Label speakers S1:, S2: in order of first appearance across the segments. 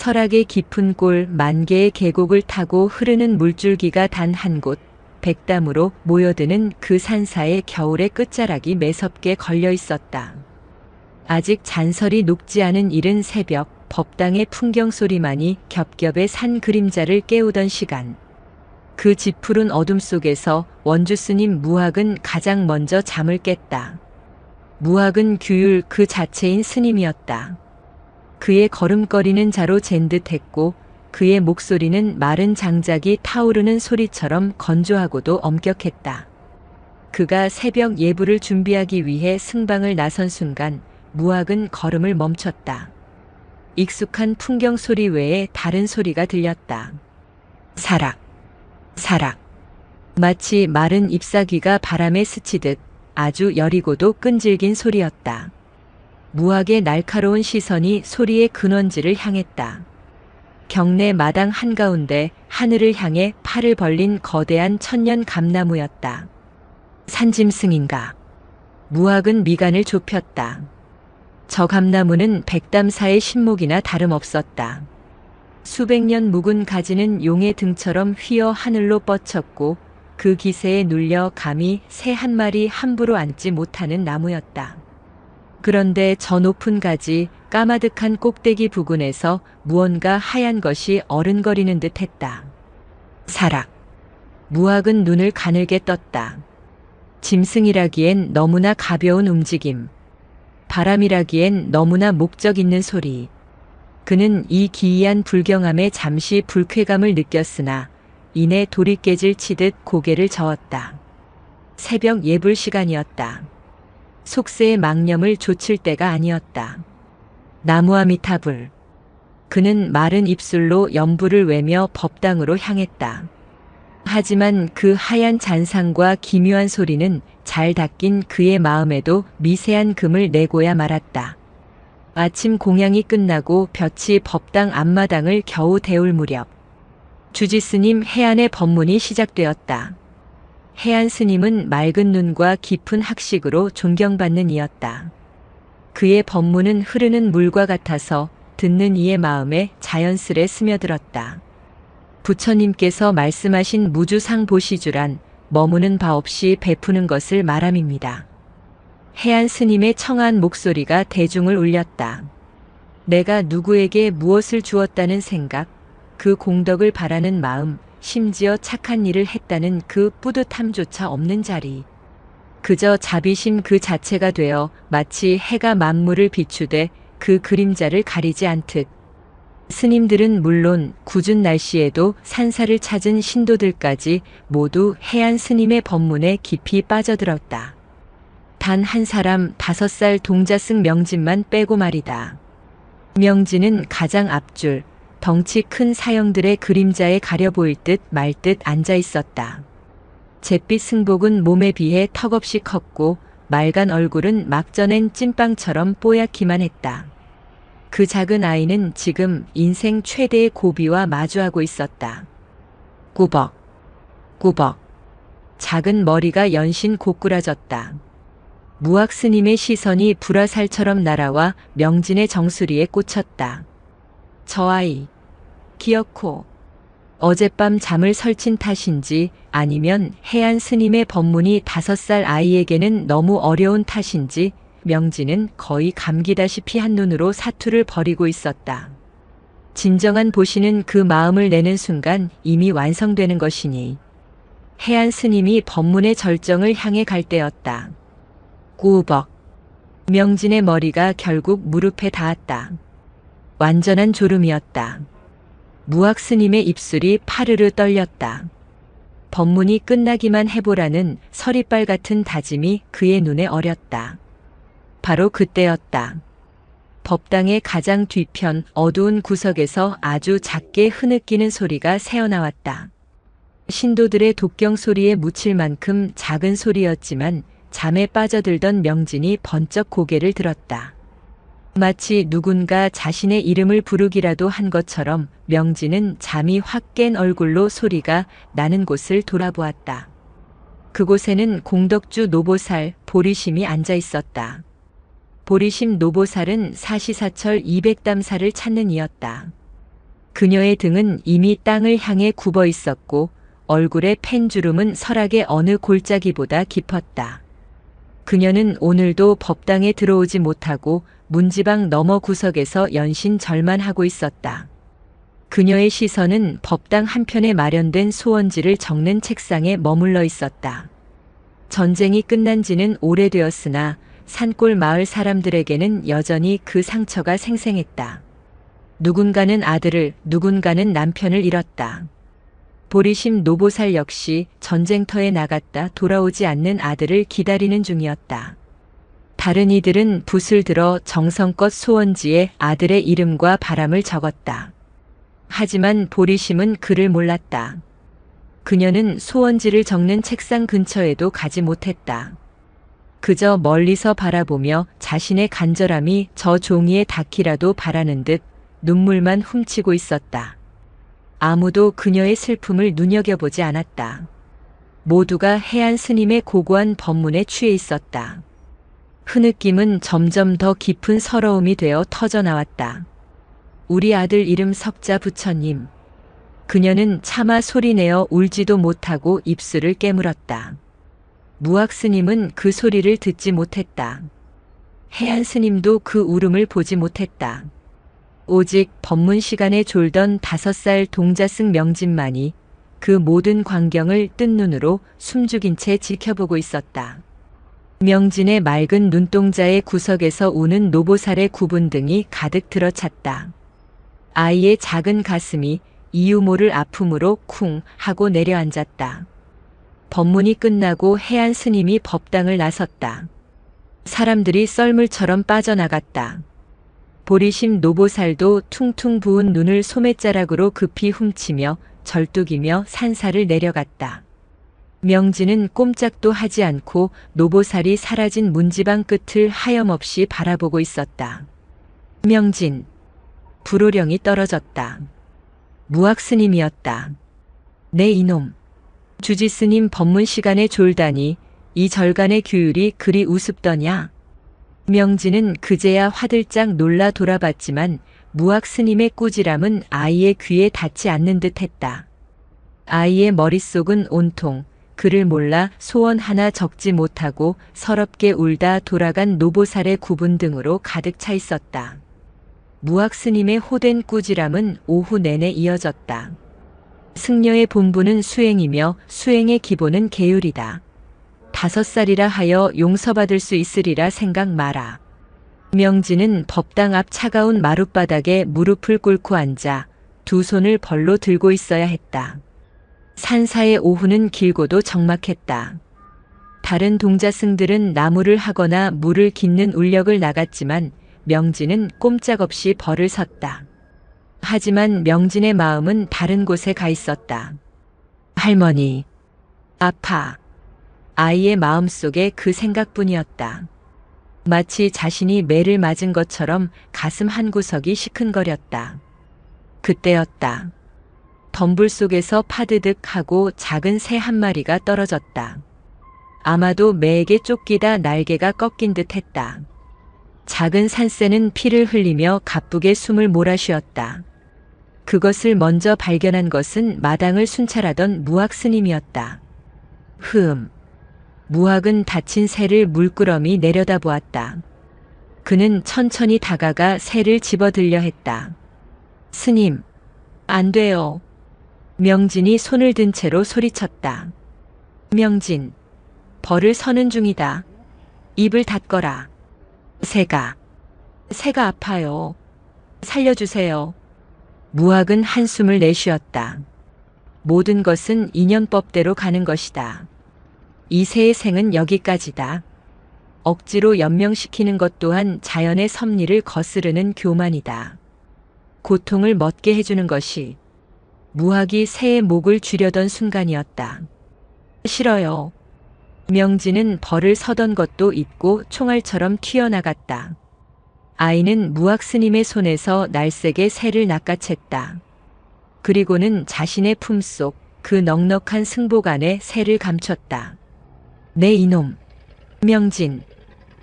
S1: 설악의 깊은 골 만 개의 계곡을 타고 흐르는 물줄기가 단 한 곳, 백담으로 모여드는 그 산사의 겨울의 끝자락이 매섭게 걸려 있었다. 아직 잔설이 녹지 않은 이른 새벽, 법당의 풍경 소리만이 겹겹의 산 그림자를 깨우던 시간. 그 짙푸른 어둠 속에서 원주 스님 무학은 가장 먼저 잠을 깼다. 무학은 규율 그 자체인 스님이었다. 그의 걸음걸이는 자로 잰 듯했고 그의 목소리는 마른 장작이 타오르는 소리처럼 건조하고도 엄격했다. 그가 새벽 예불을 준비하기 위해 승방을 나선 순간 무학은 걸음을 멈췄다. 익숙한 풍경 소리 외에 다른 소리가 들렸다. 사락, 사락. 마치 마른 잎사귀가 바람에 스치듯 아주 여리고도 끈질긴 소리였다. 무학의 날카로운 시선이 소리의 근원지를 향했다. 경내 마당 한가운데 하늘을 향해 팔을 벌린 거대한 천년 감나무였다. 산짐승인가? 무학은 미간을 좁혔다. 저 감나무는 백담사의 신목이나 다름없었다. 수백 년 묵은 가지는 용의 등처럼 휘어 하늘로 뻗쳤고 그 기세에 눌려 감히 새 한 마리 함부로 앉지 못하는 나무였다. 그런데 저 높은 가지, 까마득한 꼭대기 부근에서 무언가 하얀 것이 어른거리는 듯 했다. 사락. 무학은 눈을 가늘게 떴다. 짐승이라기엔 너무나 가벼운 움직임. 바람이라기엔 너무나 목적 있는 소리. 그는 이 기이한 불경함에 잠시 불쾌감을 느꼈으나 이내 도리깨질 치듯 고개를 저었다. 새벽 예불 시간이었다. 속세의 망념을 좇을 때가 아니었다. 나무아미타불. 그는 마른 입술로 연부를 외며 법당으로 향했다. 하지만 그 하얀 잔상과 기묘한 소리는 잘 닦인 그의 마음에도 미세한 금을 내고야 말았다. 아침 공양이 끝나고 볕이 법당 앞마당을 겨우 데울 무렵 주지스님 해안의 법문이 시작되었다. 해안 스님은 맑은 눈과 깊은 학식으로 존경받는 이였다. 그의 법문은 흐르는 물과 같아서 듣는 이의 마음에 자연스레 스며들었다. 부처님께서 말씀하신 무주상보시주란 머무는 바 없이 베푸는 것을 말함입니다. 해안 스님의 청아한 목소리가 대중을 울렸다. 내가 누구에게 무엇을 주었다는 생각, 그 공덕을 바라는 마음, 심지어 착한 일을 했다는 그 뿌듯함조차 없는 자리. 그저 자비심 그 자체가 되어 마치 해가 만물을 비추되 그 그림자를 가리지 않듯. 스님들은 물론 궂은 날씨에도 산사를 찾은 신도들까지 모두 해안 스님의 법문에 깊이 빠져들었다. 단 한 사람 5살 동자승 명진만 빼고 말이다. 명진은 가장 앞줄, 덩치 큰 사형들의 그림자에 가려 보일 듯 말 듯 앉아 있었다. 잿빛 승복은 몸에 비해 턱없이 컸고 맑은 얼굴은 막 쪄낸 찐빵처럼 뽀얗기만 했다. 그 작은 아이는 지금 인생 최대의 고비와 마주하고 있었다. 꾸벅, 꾸벅. 작은 머리가 연신 고꾸라졌다. 무학 스님의 시선이 불화살처럼 날아와 명진의 정수리에 꽂혔다. 저 아이, 기어코. 어젯밤 잠을 설친 탓인지 아니면 해안 스님의 법문이 5살 아이에게는 너무 어려운 탓인지 명진은 거의 감기다시피 한눈으로 사투를 벌이고 있었다. 진정한 보시는 그 마음을 내는 순간 이미 완성되는 것이니 해안 스님이 법문의 절정을 향해 갈 때였다. 꾸벅. 명진의 머리가 결국 무릎에 닿았다. 완전한 졸음이었다. 무학 스님의 입술이 파르르 떨렸다. 법문이 끝나기만 해보라는 서리빨 같은 다짐이 그의 눈에 어렸다. 바로 그때였다. 법당의 가장 뒤편 어두운 구석에서 아주 작게 흐느끼는 소리가 새어나왔다. 신도들의 독경 소리에 묻힐 만큼 작은 소리였지만 잠에 빠져들던 명진이 번쩍 고개를 들었다. 마치 누군가 자신의 이름을 부르기라도 한 것처럼 명진은 잠이 확 깬 얼굴로 소리가 나는 곳을 돌아보았다. 그곳에는 공덕주 노보살 보리심이 앉아 있었다. 보리심 노보살은 사시사철 200담사를 찾는 이였다. 그녀의 등은 이미 땅을 향해 굽어 있었고 얼굴의 팬주름은 설악의 어느 골짜기보다 깊었다. 그녀는 오늘도 법당에 들어오지 못하고 문지방 너머 구석에서 연신 절만 하고 있었다. 그녀의 시선은 법당 한편에 마련된 소원지를 적는 책상에 머물러 있었다. 전쟁이 끝난 지는 오래되었으나 산골 마을 사람들에게는 여전히 그 상처가 생생했다. 누군가는 아들을, 누군가는 남편을 잃었다. 보리심 노보살 역시 전쟁터에 나갔다 돌아오지 않는 아들을 기다리는 중이었다. 다른 이들은 붓을 들어 정성껏 소원지에 아들의 이름과 바람을 적었다. 하지만 보리심은 그를 몰랐다. 그녀는 소원지를 적는 책상 근처에도 가지 못했다. 그저 멀리서 바라보며 자신의 간절함이 저 종이에 닿기라도 바라는 듯 눈물만 훔치고 있었다. 아무도 그녀의 슬픔을 눈여겨보지 않았다. 모두가 해안 스님의 고고한 법문에 취해 있었다. 흐느낌은 점점 더 깊은 서러움이 되어 터져나왔다. 우리 아들 이름 석자 부처님. 그녀는 차마 소리내어 울지도 못하고 입술을 깨물었다. 무학 스님은 그 소리를 듣지 못했다. 해안 스님도 그 울음을 보지 못했다. 오직 법문 시간에 졸던 5살 동자승 명진만이 그 모든 광경을 뜬 눈으로 숨죽인 채 지켜보고 있었다. 명진의 맑은 눈동자의 구석에서 우는 노보살의 구분 등이 가득 들어찼다. 아이의 작은 가슴이 이유 모를 아픔으로 쿵 하고 내려앉았다. 법문이 끝나고 해안 스님이 법당을 나섰다. 사람들이 썰물처럼 빠져나갔다. 보리심 노보살도 퉁퉁 부은 눈을 소매자락으로 급히 훔치며 절뚝이며 산사를 내려갔다. 명진은 꼼짝도 하지 않고 노보살이 사라진 문지방 끝을 하염없이 바라보고 있었다. 명진. 불호령이 떨어졌다. 무학 스님이었다. 내 이놈. 주지 스님 법문 시간에 졸다니 이 절간의 규율이 그리 우습더냐. 명진은 그제야 화들짝 놀라 돌아봤지만 무학 스님의 꾸지람은 아이의 귀에 닿지 않는 듯 했다. 아이의 머릿속은 온통 그를 몰라 소원 하나 적지 못하고 서럽게 울다 돌아간 노보살의 구분 등으로 가득 차 있었다. 무학 스님의 호된 꾸지람은 오후 내내 이어졌다. 승려의 본분은 수행이며 수행의 기본은 계율이다. 5살이라 하여 용서받을 수 있으리라 생각 마라. 명진은 법당 앞 차가운 마룻바닥에 무릎을 꿇고 앉아 두 손을 벌로 들고 있어야 했다. 산사의 오후는 길고도 적막했다. 다른 동자승들은 나무를 하거나 물을 깃는 울력을 나갔지만 명진은 꼼짝없이 벌을 섰다. 하지만 명진의 마음은 다른 곳에 가 있었다. 할머니. 아파. 아이의 마음속에 그 생각뿐이었다. 마치 자신이 매를 맞은 것처럼 가슴 한 구석이 시큰거렸다. 그때였다. 덤불 속에서 파드득 하고 작은 새 한 마리가 떨어졌다. 아마도 매에게 쫓기다 날개가 꺾인 듯 했다. 작은 산새는 피를 흘리며 가쁘게 숨을 몰아쉬었다. 그것을 먼저 발견한 것은 마당을 순찰하던 무학 스님이었다. 무학은 다친 새를 물끄러미 내려다보았다. 그는 천천히 다가가 새를 집어들려 했다. 스님, 안 돼요. 명진이 손을 든 채로 소리쳤다. 명진, 벌을 서는 중이다. 입을 닫거라. 새가 아파요. 살려주세요. 무학은 한숨을 내쉬었다. 모든 것은 인연법대로 가는 것이다. 이 새의 생은 여기까지다. 억지로 연명시키는 것 또한 자연의 섭리를 거스르는 교만이다. 고통을 멎게 해주는 것이 무학이 새의 목을 쥐려던 순간이었다. 싫어요. 명진은 벌을 서던 것도 잊고 총알처럼 튀어나갔다. 아이는 무학 스님의 손에서 날쌔게 새를 낚아챘다. 그리고는 자신의 품속 그 넉넉한 승복 안에 새를 감췄다. 내 이놈. 명진.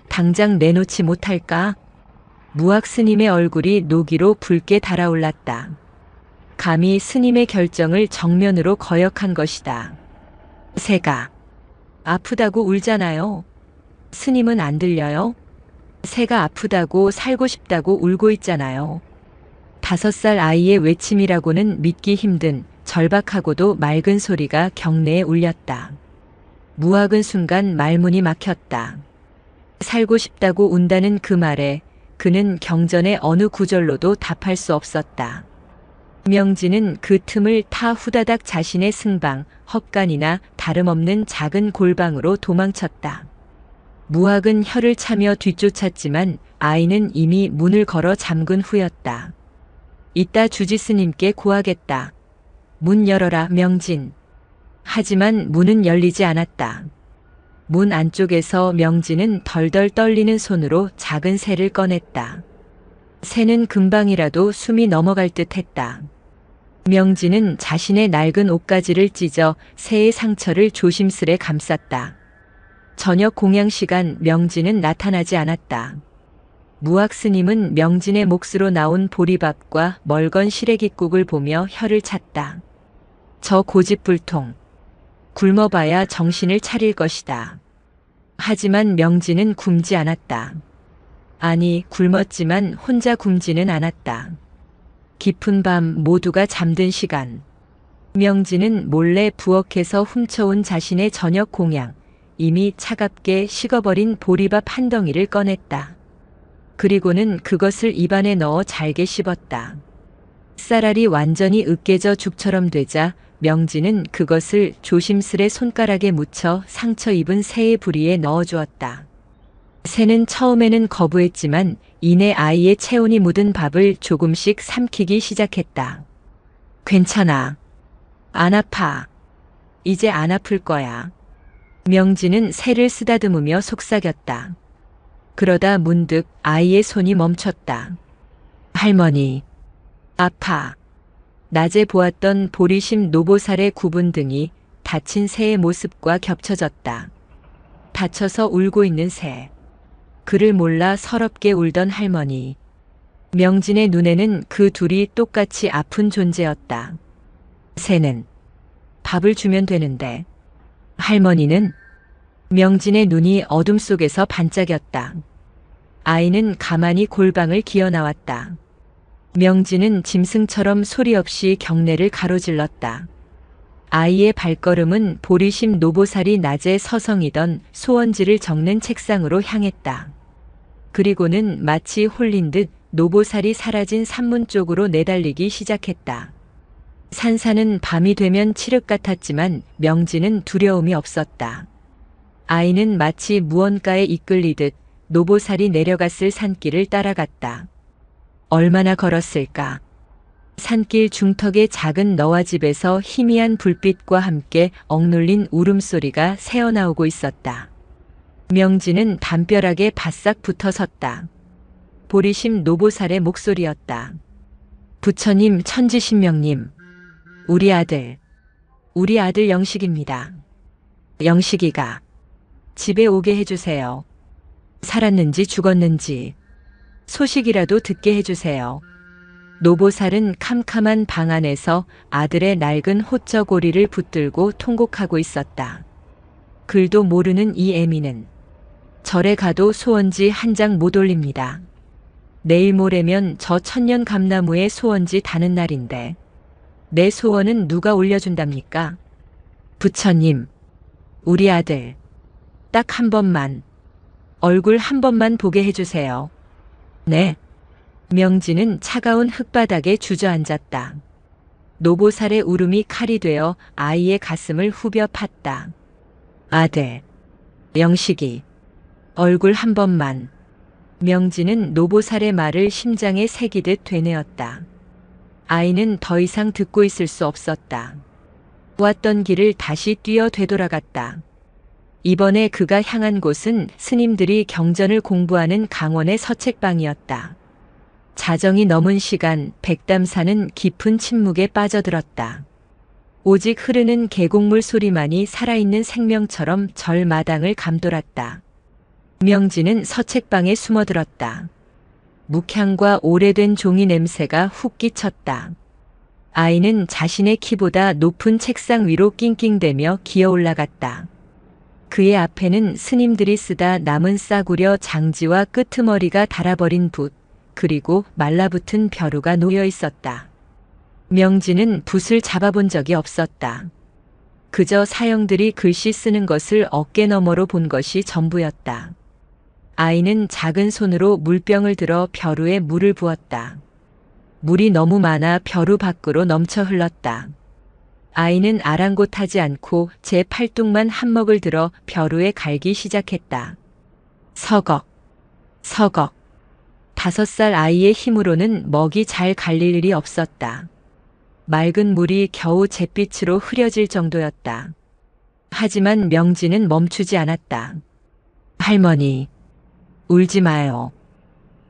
S1: 당장 내놓지 못할까? 무학 스님의 얼굴이 노기로 붉게 달아올랐다. 감히 스님의 결정을 정면으로 거역한 것이다. 새가 아프다고 울잖아요. 스님은 안 들려요? 새가 아프다고 살고 싶다고 울고 있잖아요. 5살 아이의 외침이라고는 믿기 힘든 절박하고도 맑은 소리가 경내에 울렸다. 무학은 순간 말문이 막혔다. 살고 싶다고 운다는 그 말에 그는 경전의 어느 구절로도 답할 수 없었다. 명진은 그 틈을 타 후다닥 자신의 승방, 헛간이나 다름없는 작은 골방으로 도망쳤다. 무학은 혀를 차며 뒤쫓았지만 아이는 이미 문을 걸어 잠근 후였다. 이따 주지스님께 고하겠다. 문 열어라, 명진. 하지만 문은 열리지 않았다. 문 안쪽에서 명진은 덜덜 떨리는 손으로 작은 새를 꺼냈다. 새는 금방이라도 숨이 넘어갈 듯 했다. 명진은 자신의 낡은 옷가지를 찢어 새의 상처를 조심스레 감쌌다. 저녁 공양 시간 명진은 나타나지 않았다. 무학 스님은 명진의 몫으로 나온 보리밥과 멀건 시래기국을 보며 혀를 찼다. 저 고집불통. 굶어봐야 정신을 차릴 것이다. 하지만 명진은 굶지 않았다. 아니, 굶었지만 혼자 굶지는 않았다. 깊은 밤 모두가 잠든 시간. 명진은 몰래 부엌에서 훔쳐온 자신의 저녁 공양, 이미 차갑게 식어버린 보리밥 한 덩이를 꺼냈다. 그리고는 그것을 입안에 넣어 잘게 씹었다. 쌀알이 완전히 으깨져 죽처럼 되자 명진은 그것을 조심스레 손가락에 묻혀 상처 입은 새의 부리에 넣어주었다. 새는 처음에는 거부했지만 이내 아이의 체온이 묻은 밥을 조금씩 삼키기 시작했다. 괜찮아. 안 아파. 이제 안 아플 거야. 명진은 새를 쓰다듬으며 속삭였다. 그러다 문득 아이의 손이 멈췄다. 할머니. 아파. 낮에 보았던 보리심 노보살의 구분 등이 다친 새의 모습과 겹쳐졌다. 다쳐서 울고 있는 새. 그를 몰라 서럽게 울던 할머니. 명진의 눈에는 그 둘이 똑같이 아픈 존재였다. 새는 밥을 주면 되는데. 할머니는 명진의 눈이 어둠 속에서 반짝였다. 아이는 가만히 골방을 기어 나왔다. 명진은 짐승처럼 소리 없이 경내를 가로질렀다. 아이의 발걸음은 보리심 노보살이 낮에 서성이던 소원지를 적는 책상으로 향했다. 그리고는 마치 홀린 듯 노보살이 사라진 산문 쪽으로 내달리기 시작했다. 산사는 밤이 되면 칠흑 같았지만 명진은 두려움이 없었다. 아이는 마치 무언가에 이끌리듯 노보살이 내려갔을 산길을 따라갔다. 얼마나 걸었을까? 산길 중턱의 작은 너와집에서 희미한 불빛과 함께 억눌린 울음소리가 새어나오고 있었다. 명진은 담벼락에 바싹 붙어 섰다. 보리심 노보살의 목소리였다. 부처님, 천지신명님, 우리 아들 영식입니다. 영식이가 집에 오게 해주세요. 살았는지 죽었는지 소식이라도 듣게 해주세요. 노보살은 캄캄한 방 안에서 아들의 낡은 호쩌고리를 붙들고 통곡하고 있었다. 글도 모르는 이 애미는 절에 가도 소원지 한 장 못 올립니다. 내일 모레면 저 천년 감나무에 소원지 다는 날인데 내 소원은 누가 올려준답니까? 부처님, 우리 아들 딱 한 번만, 얼굴 한 번만 보게 해주세요. 네. 명진은 차가운 흙바닥에 주저앉았다. 노보살의 울음이 칼이 되어 아이의 가슴을 후벼 팠다. 아들, 영식이, 얼굴 한 번만. 명진은 노보살의 말을 심장에 새기듯 되뇌었다. 아이는 더 이상 듣고 있을 수 없었다. 왔던 길을 다시 뛰어 되돌아갔다. 이번에 그가 향한 곳은 스님들이 경전을 공부하는 강원의 서책방이었다. 자정이 넘은 시간 백담사는 깊은 침묵에 빠져들었다. 오직 흐르는 계곡물 소리만이 살아있는 생명처럼 절 마당을 감돌았다. 명진은 서책방에 숨어들었다. 묵향과 오래된 종이 냄새가 훅 끼쳤다. 아이는 자신의 키보다 높은 책상 위로 낑낑대며 기어 올라갔다. 그의 앞에는 스님들이 쓰다 남은 싸구려 장지와 끄트머리가 닳아버린 붓, 그리고 말라붙은 벼루가 놓여 있었다. 명진은 붓을 잡아본 적이 없었다. 그저 사형들이 글씨 쓰는 것을 어깨너머로 본 것이 전부였다. 아이는 작은 손으로 물병을 들어 벼루에 물을 부었다. 물이 너무 많아 벼루 밖으로 넘쳐 흘렀다. 아이는 아랑곳하지 않고 제 팔뚝만 한 먹을 들어 벼루에 갈기 시작했다. 서걱, 서걱. 5살 아이의 힘으로는 먹이 잘 갈릴 일이 없었다. 맑은 물이 겨우 잿빛으로 흐려질 정도였다. 하지만 명진은 멈추지 않았다. 할머니, 울지 마요.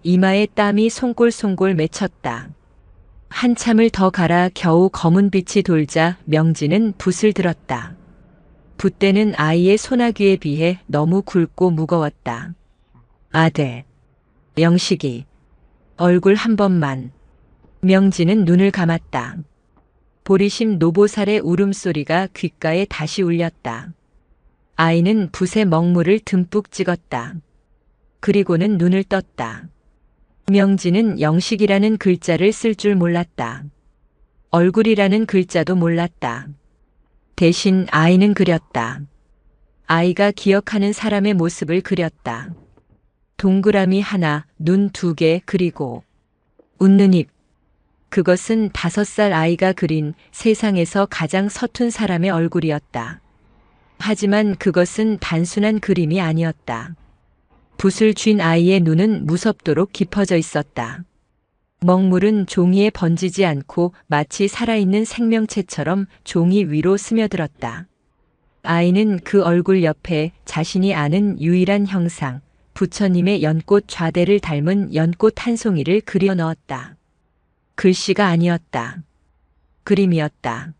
S1: 이마에 땀이 송골송골 맺혔다. 한참을 더 가라 겨우 검은 빛이 돌자 명진은 붓을 들었다. 붓대는 아이의 소나귀에 비해 너무 굵고 무거웠다. 아들, 영식이, 얼굴 한 번만. 명진은 눈을 감았다. 보리심 노보살의 울음소리가 귓가에 다시 울렸다. 아이는 붓에 먹물을 듬뿍 찍었다. 그리고는 눈을 떴다. 명진은 영식이라는 글자를 쓸 줄 몰랐다. 얼굴이라는 글자도 몰랐다. 대신 아이는 그렸다. 아이가 기억하는 사람의 모습을 그렸다. 동그라미 하나, 눈 2개, 그리고 웃는 입. 그것은 5살 아이가 그린 세상에서 가장 서툰 사람의 얼굴이었다. 하지만 그것은 단순한 그림이 아니었다. 붓을 쥔 아이의 눈은 무섭도록 깊어져 있었다. 먹물은 종이에 번지지 않고 마치 살아있는 생명체처럼 종이 위로 스며들었다. 아이는 그 얼굴 옆에 자신이 아는 유일한 형상, 부처님의 연꽃 좌대를 닮은 연꽃 한 송이를 그려 넣었다. 글씨가 아니었다. 그림이었다.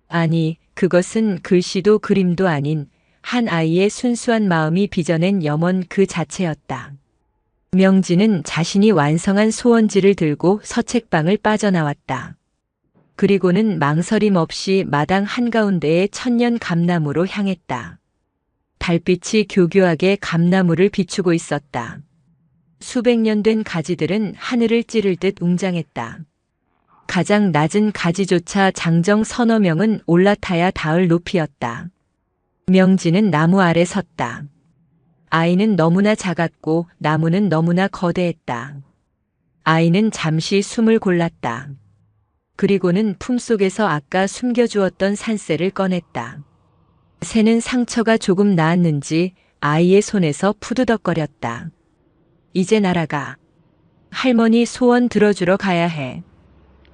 S1: 아니, 그것은 글씨도 그림도 아닌 한 아이의 순수한 마음이 빚어낸 염원 그 자체였다. 명진은 자신이 완성한 소원지를 들고 서책방을 빠져나왔다. 그리고는 망설임 없이 마당 한가운데의 천년 감나무로 향했다. 달빛이 교교하게 감나무를 비추고 있었다. 수백 년 된 가지들은 하늘을 찌를 듯 웅장했다. 가장 낮은 가지조차 장정 서너 명은 올라타야 닿을 높이였다. 명진은 나무 아래 섰다. 아이는 너무나 작았고 나무는 너무나 거대했다. 아이는 잠시 숨을 골랐다. 그리고는 품속에서 아까 숨겨주었던 산새를 꺼냈다. 새는 상처가 조금 나았는지 아이의 손에서 푸드덕거렸다. 이제 날아가. 할머니 소원 들어주러 가야 해.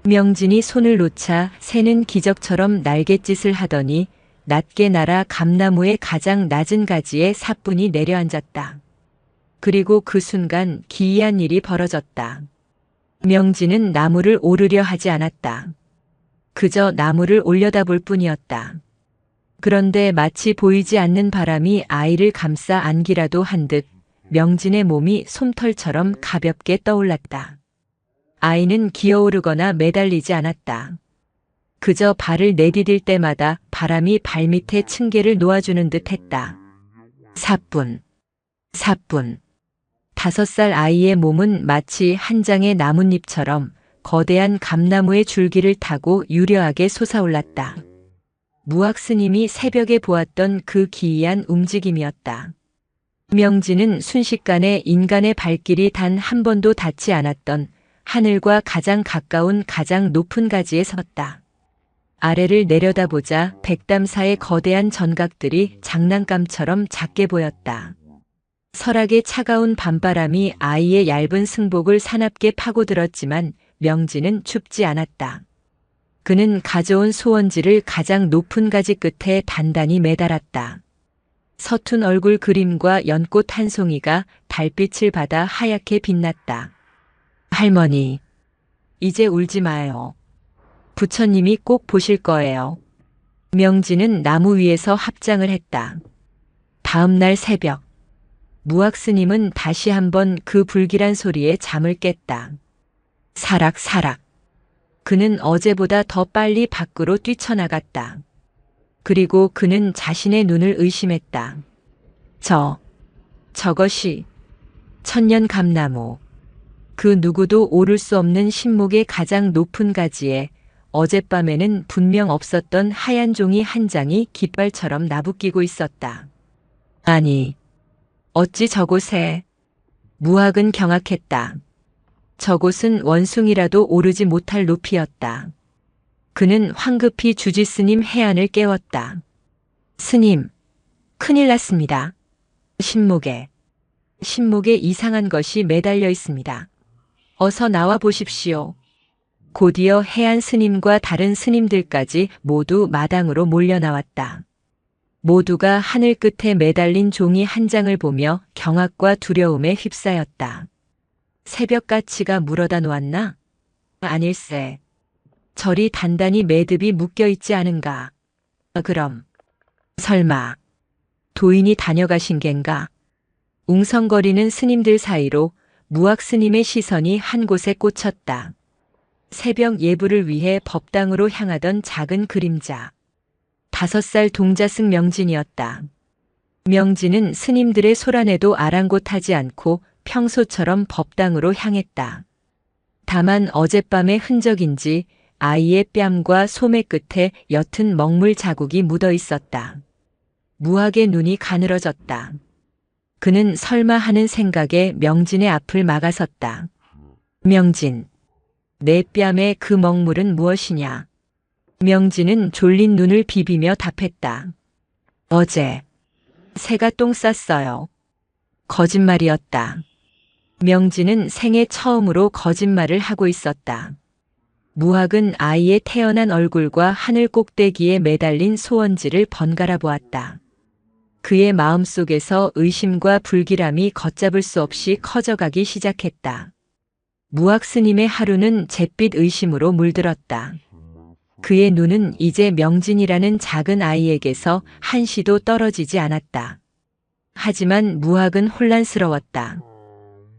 S1: 명진이 손을 놓자 새는 기적처럼 날갯짓을 하더니 낮게 날아 감나무의 가장 낮은 가지에 사뿐히 내려앉았다. 그리고 그 순간 기이한 일이 벌어졌다. 명진은 나무를 오르려 하지 않았다. 그저 나무를 올려다볼 뿐이었다. 그런데 마치 보이지 않는 바람이 아이를 감싸 안기라도 한 듯 명진의 몸이 솜털처럼 가볍게 떠올랐다. 아이는 기어오르거나 매달리지 않았다. 그저 발을 내디딜 때마다 바람이 발밑에 층계를 놓아주는 듯 했다. 사뿐, 사뿐. 5살 아이의 몸은 마치 한 장의 나뭇잎처럼 거대한 감나무의 줄기를 타고 유려하게 솟아올랐다. 무학 스님이 새벽에 보았던 그 기이한 움직임이었다. 명진은 순식간에 인간의 발길이 단 한 번도 닿지 않았던 하늘과 가장 가까운 가장 높은 가지에 섰다. 아래를 내려다보자 백담사의 거대한 전각들이 장난감처럼 작게 보였다. 설악의 차가운 밤바람이 아이의 얇은 승복을 사납게 파고들었지만 명진은 춥지 않았다. 그는 가져온 소원지를 가장 높은 가지 끝에 단단히 매달았다. 서툰 얼굴 그림과 연꽃 한 송이가 달빛을 받아 하얗게 빛났다. 할머니, 이제 울지 마요. 부처님이 꼭 보실 거예요. 명진은 나무 위에서 합장을 했다. 다음 날 새벽, 무학 스님은 다시 한번 그 불길한 소리에 잠을 깼다. 사락사락. 그는 어제보다 더 빨리 밖으로 뛰쳐나갔다. 그리고 그는 자신의 눈을 의심했다. 저것이 천년 감나무. 그 누구도 오를 수 없는 신목의 가장 높은 가지에 어젯밤에는 분명 없었던 하얀 종이 한 장이 깃발처럼 나부끼고 있었다. 아니, 어찌 저곳에? 무학은 경악했다. 저곳은 원숭이라도 오르지 못할 높이였다. 그는 황급히 주지스님 해안을 깨웠다. 스님, 큰일 났습니다. 신목에 이상한 것이 매달려 있습니다. 어서 나와 보십시오. 곧이어 해안 스님과 다른 스님들까지 모두 마당으로 몰려 나왔다. 모두가 하늘 끝에 매달린 종이 한 장을 보며 경악과 두려움에 휩싸였다. 새벽가치가 물어다 놓았나? 아닐세. 절이 단단히 매듭이 묶여 있지 않은가? 그럼 설마 도인이 다녀가신 겐가? 웅성거리는 스님들 사이로 무학 스님의 시선이 한 곳에 꽂혔다. 새벽 예불을 위해 법당으로 향하던 작은 그림자. 5살 동자승 명진이었다. 명진은 스님들의 소란에도 아랑곳하지 않고 평소처럼 법당으로 향했다. 다만 어젯밤의 흔적인지 아이의 뺨과 소매 끝에 옅은 먹물 자국이 묻어 있었다. 무학의 눈이 가늘어졌다. 그는 설마 하는 생각에 명진의 앞을 막아섰다. 명진, 내 뺨에 그 먹물은 무엇이냐? 명진은 졸린 눈을 비비며 답했다. 어제 새가 똥 쌌어요. 거짓말이었다. 명진은 생애 처음으로 거짓말을 하고 있었다. 무학은 아이의 태어난 얼굴과 하늘 꼭대기에 매달린 소원지를 번갈아 보았다. 그의 마음속에서 의심과 불길함이 걷잡을 수 없이 커져가기 시작했다. 무학 스님의 하루는 잿빛 의심으로 물들었다. 그의 눈은 이제 명진이라는 작은 아이에게서 한시도 떨어지지 않았다. 하지만 무학은 혼란스러웠다.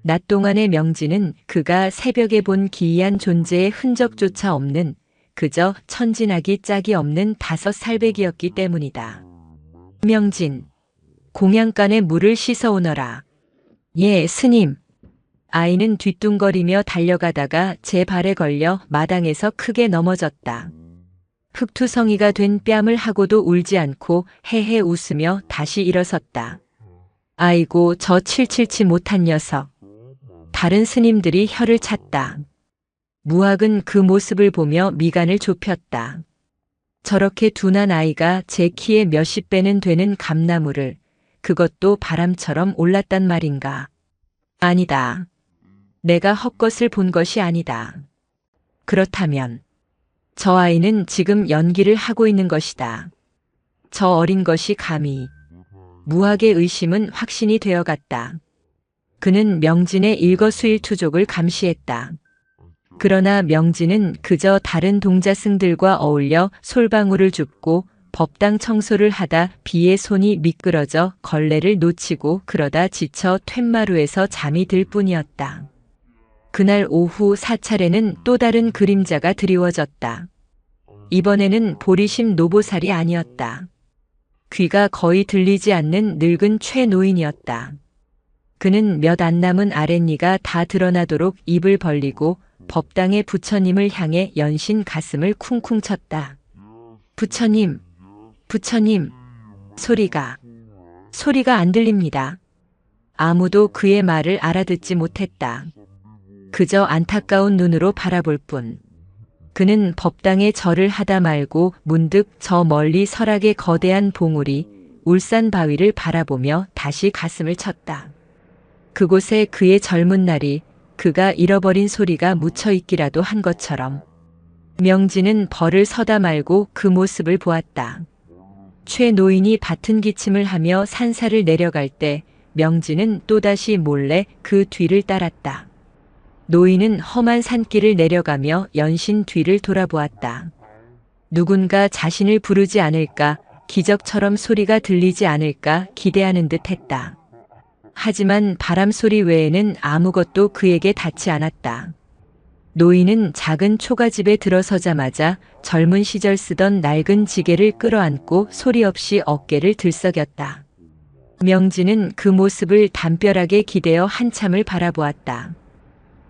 S1: 낮 동안의 명진은 그가 새벽에 본 기이한 존재의 흔적조차 없는 그저 천진하기 짝이 없는 5살배기였기 때문이다. 명진, 공양간에 물을 씻어오너라. 예, 스님. 아이는 뒤뚱거리며 달려가다가 제 발에 걸려 마당에서 크게 넘어졌다. 흙투성이가 된 뺨을 하고도 울지 않고 헤헤 웃으며 다시 일어섰다. 아이고, 저 칠칠치 못한 녀석. 다른 스님들이 혀를 찼다. 무학은 그 모습을 보며 미간을 좁혔다. 저렇게 둔한 아이가 제 키의 몇십 배는 되는 감나무를, 그것도 바람처럼 올랐단 말인가. 아니다. 내가 헛것을 본 것이 아니다. 그렇다면 저 아이는 지금 연기를 하고 있는 것이다. 저 어린 것이 감히. 무학의 의심은 확신이 되어갔다. 그는 명진의 일거수일투족을 감시했다. 그러나 명진은 그저 다른 동자승들과 어울려 솔방울을 줍고 법당 청소를 하다 비에 손이 미끄러져 걸레를 놓치고 그러다 지쳐 툇마루에서 잠이 들 뿐이었다. 그날 오후 사찰에는 또 다른 그림자가 드리워졌다. 이번에는 보리심 노보살이 아니었다. 귀가 거의 들리지 않는 늙은 최노인이었다. 그는 몇 안 남은 아랫니가 다 드러나도록 입을 벌리고 법당의 부처님을 향해 연신 가슴을 쿵쿵 쳤다. 부처님, 부처님, 소리가 안 들립니다. 아무도 그의 말을 알아듣지 못했다. 그저 안타까운 눈으로 바라볼 뿐. 그는 법당에 절을 하다 말고 문득 저 멀리 설악의 거대한 봉우리, 울산 바위를 바라보며 다시 가슴을 쳤다. 그곳에 그의 젊은 날이, 그가 잃어버린 소리가 묻혀 있기라도 한 것처럼. 명진은 벌을 서다 말고 그 모습을 보았다. 최 노인이 밭은 기침을 하며 산사를 내려갈 때 명진은 또다시 몰래 그 뒤를 따랐다. 노인은 험한 산길을 내려가며 연신 뒤를 돌아보았다. 누군가 자신을 부르지 않을까, 기적처럼 소리가 들리지 않을까 기대하는 듯 했다. 하지만 바람 소리 외에는 아무것도 그에게 닿지 않았다. 노인은 작은 초가집에 들어서자마자 젊은 시절 쓰던 낡은 지게를 끌어안고 소리 없이 어깨를 들썩였다. 명진은 그 모습을 담벼락에 기대어 한참을 바라보았다.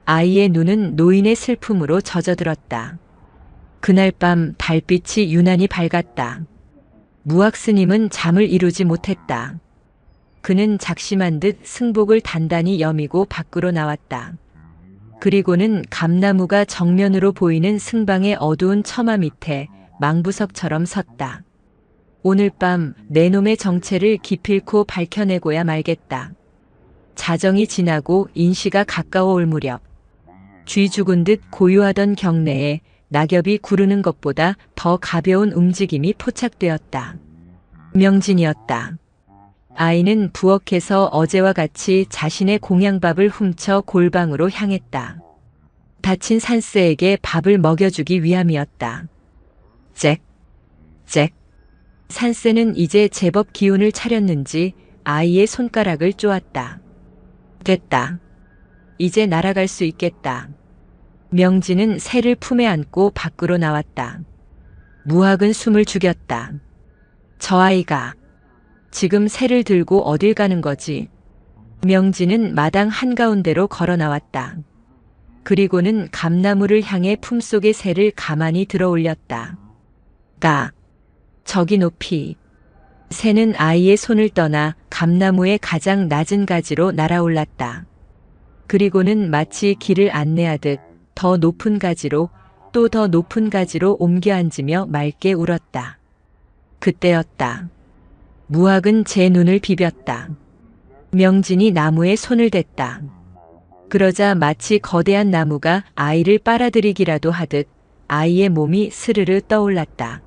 S1: 아이의 눈은 노인의 슬픔으로 젖어들었다. 그날 밤 달빛이 유난히 밝았다. 무학 스님은 잠을 이루지 못했다. 그는 작심한 듯 승복을 단단히 여미고 밖으로 나왔다. 그리고는 감나무가 정면으로 보이는 승방의 어두운 처마 밑에 망부석처럼 섰다. 오늘 밤 내 놈의 정체를 기필코 밝혀내고야 말겠다. 자정이 지나고 인시가 가까워 올 무렵 쥐 죽은 듯 고요하던 경내에 낙엽이 구르는 것보다 더 가벼운 움직임이 포착되었다. 명진이었다. 아이는 부엌에서 어제와 같이 자신의 공양밥을 훔쳐 골방으로 향했다. 다친 산새에게 밥을 먹여주기 위함이었다. 잭, 잭. 산새는 이제 제법 기운을 차렸는지 아이의 손가락을 쪼았다. 됐다. 이제 날아갈 수 있겠다. 명진은 새를 품에 안고 밖으로 나왔다. 무학은 숨을 죽였다. 저 아이가 지금 새를 들고 어딜 가는 거지? 명진은 마당 한가운데로 걸어 나왔다. 그리고는 감나무를 향해 품속의 새를 가만히 들어 올렸다. 저기 높이. 새는 아이의 손을 떠나 감나무의 가장 낮은 가지로 날아올랐다. 그리고는 마치 길을 안내하듯 더 높은 가지로 또 더 높은 가지로 옮겨 앉으며 맑게 울었다. 그때였다. 무학은 제 눈을 비볐다. 명진이 나무에 손을 댔다. 그러자 마치 거대한 나무가 아이를 빨아들이기라도 하듯 아이의 몸이 스르르 떠올랐다.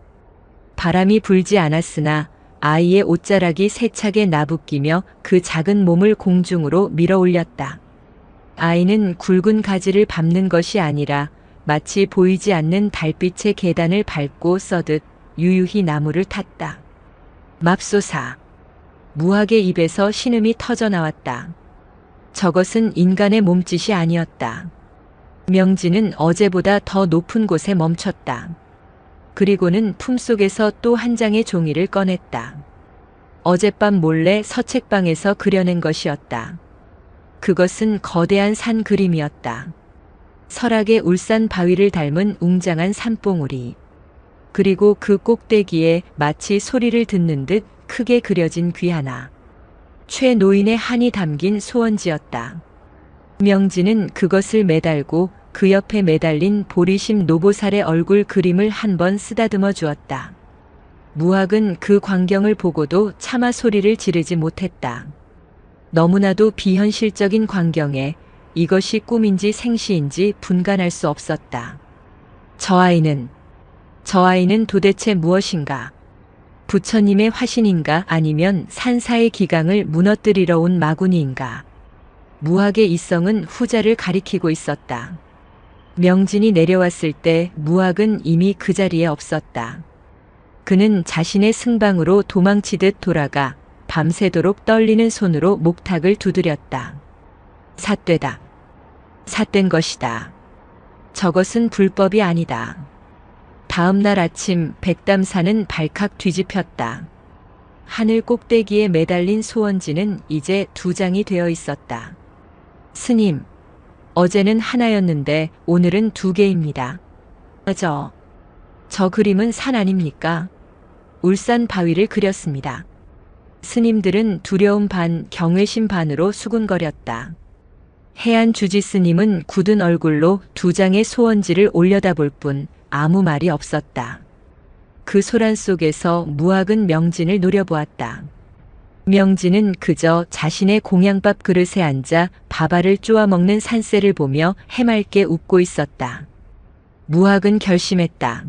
S1: 바람이 불지 않았으나 아이의 옷자락이 세차게 나부끼며 그 작은 몸을 공중으로 밀어 올렸다. 아이는 굵은 가지를 밟는 것이 아니라 마치 보이지 않는 달빛의 계단을 밟고 써듯 유유히 나무를 탔다. 맙소사. 무학의 입에서 신음이 터져 나왔다. 저것은 인간의 몸짓이 아니었다. 명진은 어제보다 더 높은 곳에 멈췄다. 그리고는 품속에서 또 한 장의 종이를 꺼냈다. 어젯밤 몰래 서책방에서 그려낸 것이었다. 그것은 거대한 산 그림이었다. 설악의 울산 바위를 닮은 웅장한 산봉우리. 그리고 그 꼭대기에 마치 소리를 듣는 듯 크게 그려진 귀 하나. 최 노인의 한이 담긴 소원지였다. 명진은 그것을 매달고 그 옆에 매달린 보리심 노보살의 얼굴 그림을 한번 쓰다듬어 주었다. 무학은 그 광경을 보고도 차마 소리를 지르지 못했다. 너무나도 비현실적인 광경에 이것이 꿈인지 생시인지 분간할 수 없었다. 저 아이는 도대체 무엇인가? 부처님의 화신인가 아니면 산사의 기강을 무너뜨리러 온 마구니인가? 무학의 이성은 후자를 가리키고 있었다. 명진이 내려왔을 때 무학은 이미 그 자리에 없었다. 그는 자신의 승방으로 도망치듯 돌아가 밤새도록 떨리는 손으로 목탁을 두드렸다. 삿되다. 삿된 것이다. 저것은 불법이 아니다. 다음 날 아침 백담산은 발칵 뒤집혔다. 하늘 꼭대기에 매달린 소원지는 이제 2장이 되어 있었다. 스님, 어제는 하나였는데 오늘은 2개입니다. 저 그림은 산 아닙니까? 울산 바위를 그렸습니다. 스님들은 두려움 반 경외심 반으로 수군거렸다. 해안 주지 스님은 굳은 얼굴로 2장의 소원지를 올려다볼 뿐 아무 말이 없었다. 그 소란 속에서 무학은 명진을 노려보았다. 명진은 그저 자신의 공양밥 그릇에 앉아 밥알을 쪼아 먹는 산새를 보며 해맑게 웃고 있었다. 무학은 결심했다.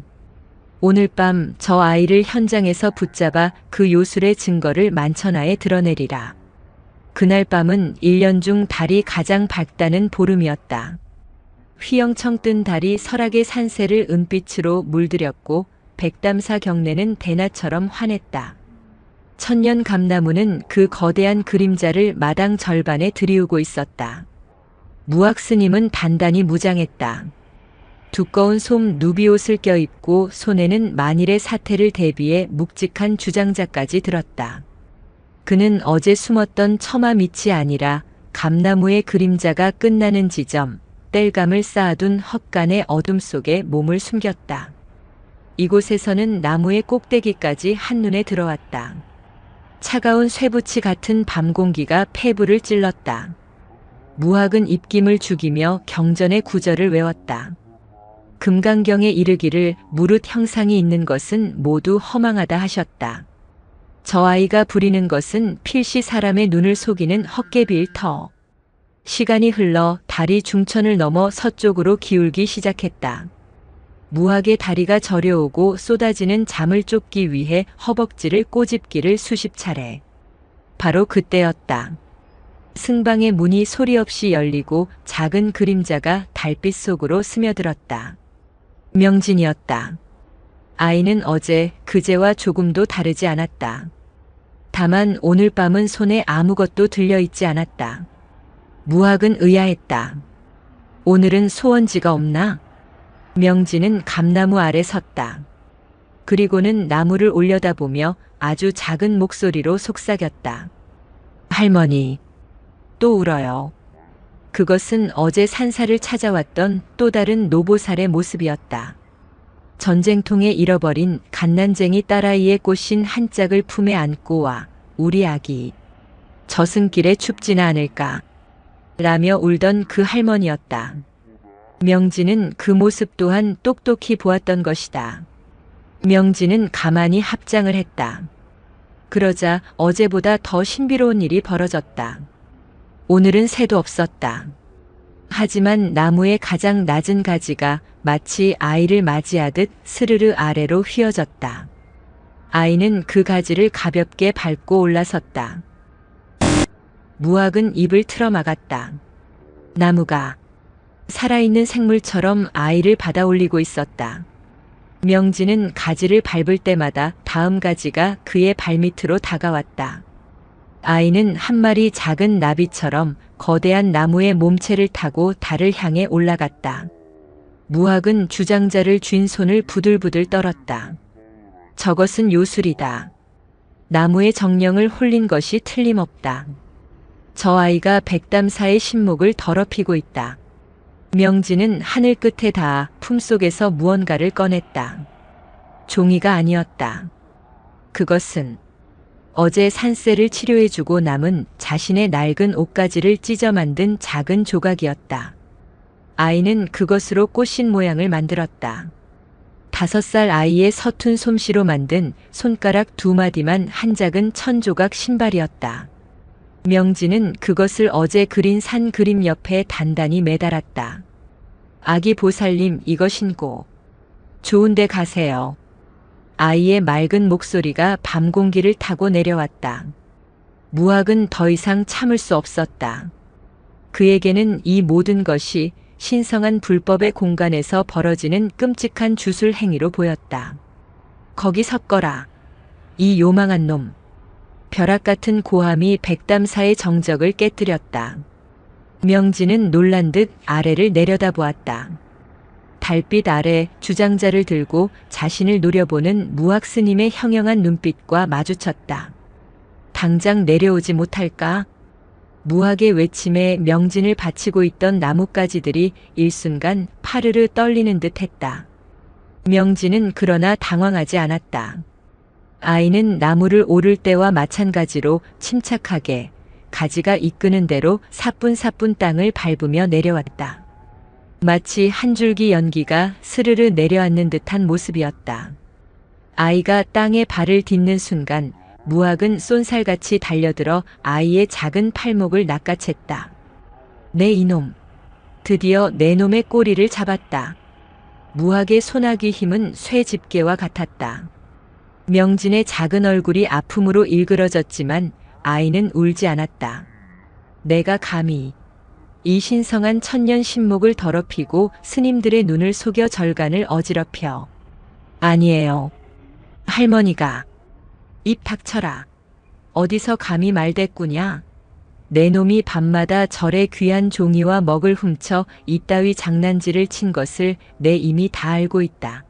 S1: 오늘 밤 저 아이를 현장에서 붙잡아 그 요술의 증거를 만천하에 드러내리라. 그날 밤은 1년 중 달이 가장 밝다는 보름이었다. 휘영청 뜬 달이 설악의 산새를 은빛으로 물들였고 백담사 경내는 대낮처럼 환했다. 천년 감나무는 그 거대한 그림자를 마당 절반에 들이우고 있었다. 무학 스님은 단단히 무장했다. 두꺼운 솜 누비옷을 껴입고 손에는 만일의 사태를 대비해 묵직한 주장자까지 들었다. 그는 어제 숨었던 처마 밑이 아니라 감나무의 그림자가 끝나는 지점, 땔감을 쌓아둔 헛간의 어둠 속에 몸을 숨겼다. 이곳에서는 나무의 꼭대기까지 한눈에 들어왔다. 차가운 쇠붙이 같은 밤 공기가 폐부를 찔렀다. 무학은 입김을 죽이며 경전의 구절을 외웠다. 금강경에 이르기를 무릇 형상이 있는 것은 모두 허망하다 하셨다. 저 아이가 부리는 것은 필시 사람의 눈을 속이는 헛개비일 터. 시간이 흘러 달이 중천을 넘어 서쪽으로 기울기 시작했다. 무학의 다리가 저려오고 쏟아지는 잠을 쫓기 위해 허벅지를 꼬집기를 수십 차례. 바로 그때였다. 승방의 문이 소리 없이 열리고 작은 그림자가 달빛 속으로 스며들었다. 명진이었다. 아이는 어제 그제와 조금도 다르지 않았다. 다만 오늘 밤은 손에 아무것도 들려있지 않았다. 무학은 의아했다. 오늘은 소원지가 없나? 명진은 감나무 아래 섰다. 그리고는 나무를 올려다보며 아주 작은 목소리로 속삭였다. 할머니, 또 울어요. 그것은 어제 산사를 찾아왔던 또 다른 노보살의 모습이었다. 전쟁통에 잃어버린 갓난쟁이 딸아이의 꽃신 한 짝을 품에 안고 와 우리 아기 저승길에 춥지나 않을까 라며 울던 그 할머니였다. 명진은 그 모습 또한 똑똑히 보았던 것이다. 명진은 가만히 합장을 했다. 그러자 어제보다 더 신비로운 일이 벌어졌다. 오늘은 새도 없었다. 하지만 나무의 가장 낮은 가지가 마치 아이를 맞이하듯 스르르 아래로 휘어졌다. 아이는 그 가지를 가볍게 밟고 올라섰다. 무학은 입을 틀어막았다. 나무가 살아있는 생물처럼 아이를 받아 올리고 있었다. 명진은 가지를 밟을 때마다 다음 가지가 그의 발밑으로 다가왔다. 아이는 한 마리 작은 나비처럼 거대한 나무의 몸체를 타고 달을 향해 올라갔다. 무학은 주장자를 쥔 손을 부들부들 떨었다. 저것은 요술이다. 나무의 정령을 홀린 것이 틀림없다. 저 아이가 백담사의 신목을 더럽히고 있다. 명진은 하늘 끝에 닿아 품속에서 무언가를 꺼냈다. 종이가 아니었다. 그것은 어제 산세를 치료해주고 남은 자신의 낡은 옷가지를 찢어 만든 작은 조각이었다. 아이는 그것으로 꽃신 모양을 만들었다. 5살 아이의 서툰 솜씨로 만든 손가락 2마디만 한 작은 천조각 신발이었다. 명진은 그것을 어제 그린 산 그림 옆에 단단히 매달았다. 아기 보살님, 이거 신고 좋은 데 가세요. 아이의 맑은 목소리가 밤 공기를 타고 내려왔다. 무학은 더 이상 참을 수 없었다. 그에게는 이 모든 것이 신성한 불법의 공간에서 벌어지는 끔찍한 주술 행위로 보였다. 거기 섰거라. 이 요망한 놈. 벼락 같은 고함이 백담사의 정적을 깨뜨렸다. 명진은 놀란 듯 아래를 내려다보았다. 달빛 아래 주장자를 들고 자신을 노려보는 무학 스님의 형형한 눈빛과 마주쳤다. 당장 내려오지 못할까? 무학의 외침에 명진을 받치고 있던 나뭇가지들이 일순간 파르르 떨리는 듯 했다. 명진은 그러나 당황하지 않았다. 아이는 나무를 오를 때와 마찬가지로 침착하게 가지가 이끄는 대로 사뿐사뿐 땅을 밟으며 내려왔다. 마치 한 줄기 연기가 스르르 내려앉는 듯한 모습이었다. 아이가 땅에 발을 딛는 순간 무학은 쏜살같이 달려들어 아이의 작은 팔목을 낚아챘다. 내 이놈. 드디어 내 놈의 꼬리를 잡았다. 무학의 소나기 힘은 쇠 집게와 같았다. 명진의 작은 얼굴이 아픔으로 일그러졌지만 아이는 울지 않았다. 내가 감히 이 신성한 천년 신목을 더럽히고 스님들의 눈을 속여 절간을 어지럽혀. 아니에요. 할머니가. 입 닥쳐라. 어디서 감히 말대꾸냐. 내 놈이 밤마다 절의 귀한 종이와 먹을 훔쳐 이따위 장난질을 친 것을 내 이미 다 알고 있다.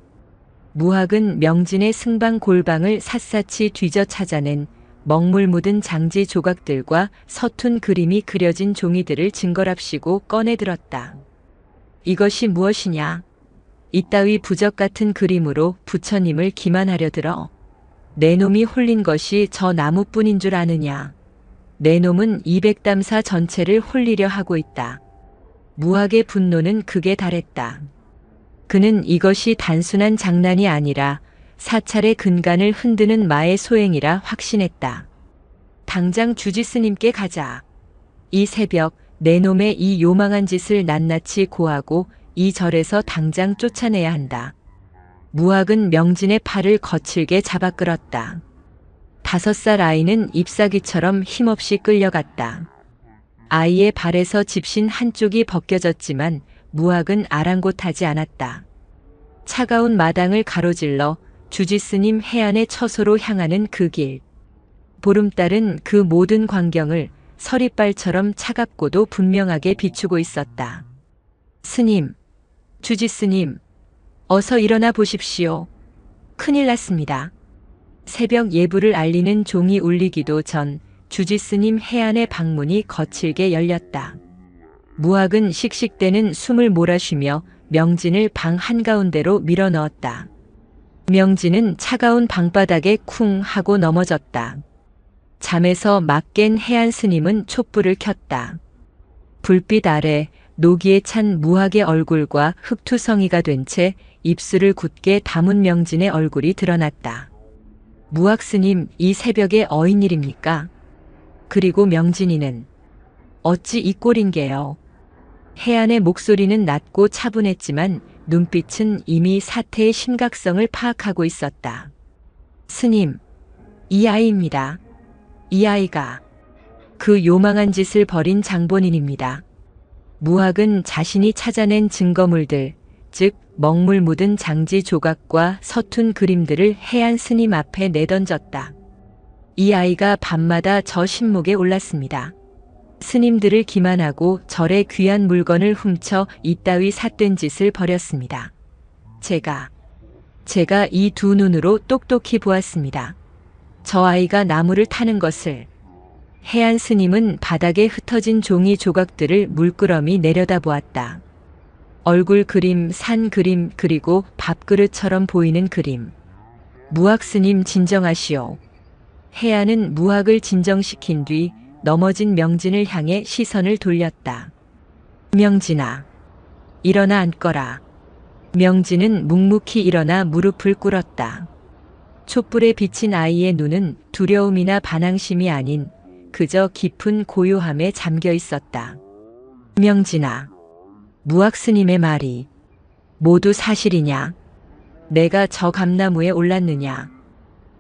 S1: 무학은 명진의 승방 골방을 샅샅이 뒤져 찾아낸 먹물 묻은 장지 조각들과 서툰 그림이 그려진 종이들을 증거랍시고 꺼내들었다. 이것이 무엇이냐? 이따위 부적 같은 그림으로 부처님을 기만하려 들어. 내 놈이 홀린 것이 저 나무뿐인 줄 아느냐? 내 놈은 200담사 전체를 홀리려 하고 있다. 무학의 분노는 극에 달했다. 그는 이것이 단순한 장난이 아니라 사찰의 근간을 흔드는 마의 소행이라 확신했다. 당장 주지스님께 가자. 이 새벽 내 놈의 이 요망한 짓을 낱낱이 고하고 이 절에서 당장 쫓아내야 한다. 무학은 명진의 팔을 거칠게 잡아 끌었다. 5살 아이는 잎사귀처럼 힘없이 끌려갔다. 아이의 발에서 집신 한쪽이 벗겨졌지만 무학은 아랑곳하지 않았다. 차가운 마당을 가로질러 주지스님 해안의 처소로 향하는 그 길. 보름달은 그 모든 광경을 서리빨처럼 차갑고도 분명하게 비추고 있었다. 스님, 주지스님, 어서 일어나 보십시오. 큰일 났습니다. 새벽 예불을 알리는 종이 울리기도 전 주지스님 해안의 방문이 거칠게 열렸다. 무학은 씩씩대는 숨을 몰아쉬며 명진을 방 한가운데로 밀어넣었다. 명진은 차가운 방바닥에 쿵 하고 넘어졌다. 잠에서 막 깬 해안 스님은 촛불을 켰다. 불빛 아래 노기에 찬 무학의 얼굴과 흙투성이가 된 채 입술을 굳게 다문 명진의 얼굴이 드러났다. 무학 스님, 이 새벽에 어인일입니까? 그리고 명진이는 어찌 이 꼴인게요? 해안의 목소리는 낮고 차분했지만 눈빛은 이미 사태의 심각성을 파악하고 있었다. 스님, 이 아이입니다. 이 아이가 그 요망한 짓을 벌인 장본인입니다. 무학은 자신이 찾아낸 증거물들, 즉 먹물 묻은 장지 조각과 서툰 그림들을 해안 스님 앞에 내던졌다. 이 아이가 밤마다 저 신목에 올랐습니다. 스님들을 기만하고 절의 귀한 물건을 훔쳐 이따위 삿된 짓을 벌였습니다. 제가 이 두 눈으로 똑똑히 보았습니다. 저 아이가 나무를 타는 것을. 해안 스님은 바닥에 흩어진 종이 조각들을 물끄러미 내려다보았다. 얼굴 그림, 산 그림, 그리고 밥그릇처럼 보이는 그림. 무학 스님 진정하시오. 해안은 무학을 진정시킨 뒤 넘어진 명진을 향해 시선을 돌렸다. 명진아, 일어나 앉거라. 명진은 묵묵히 일어나 무릎을 꿇었다. 촛불에 비친 아이의 눈은 두려움이나 반항심이 아닌 그저 깊은 고요함에 잠겨 있었다. 명진아, 무학 스님의 말이 모두 사실이냐? 내가 저 감나무에 올랐느냐?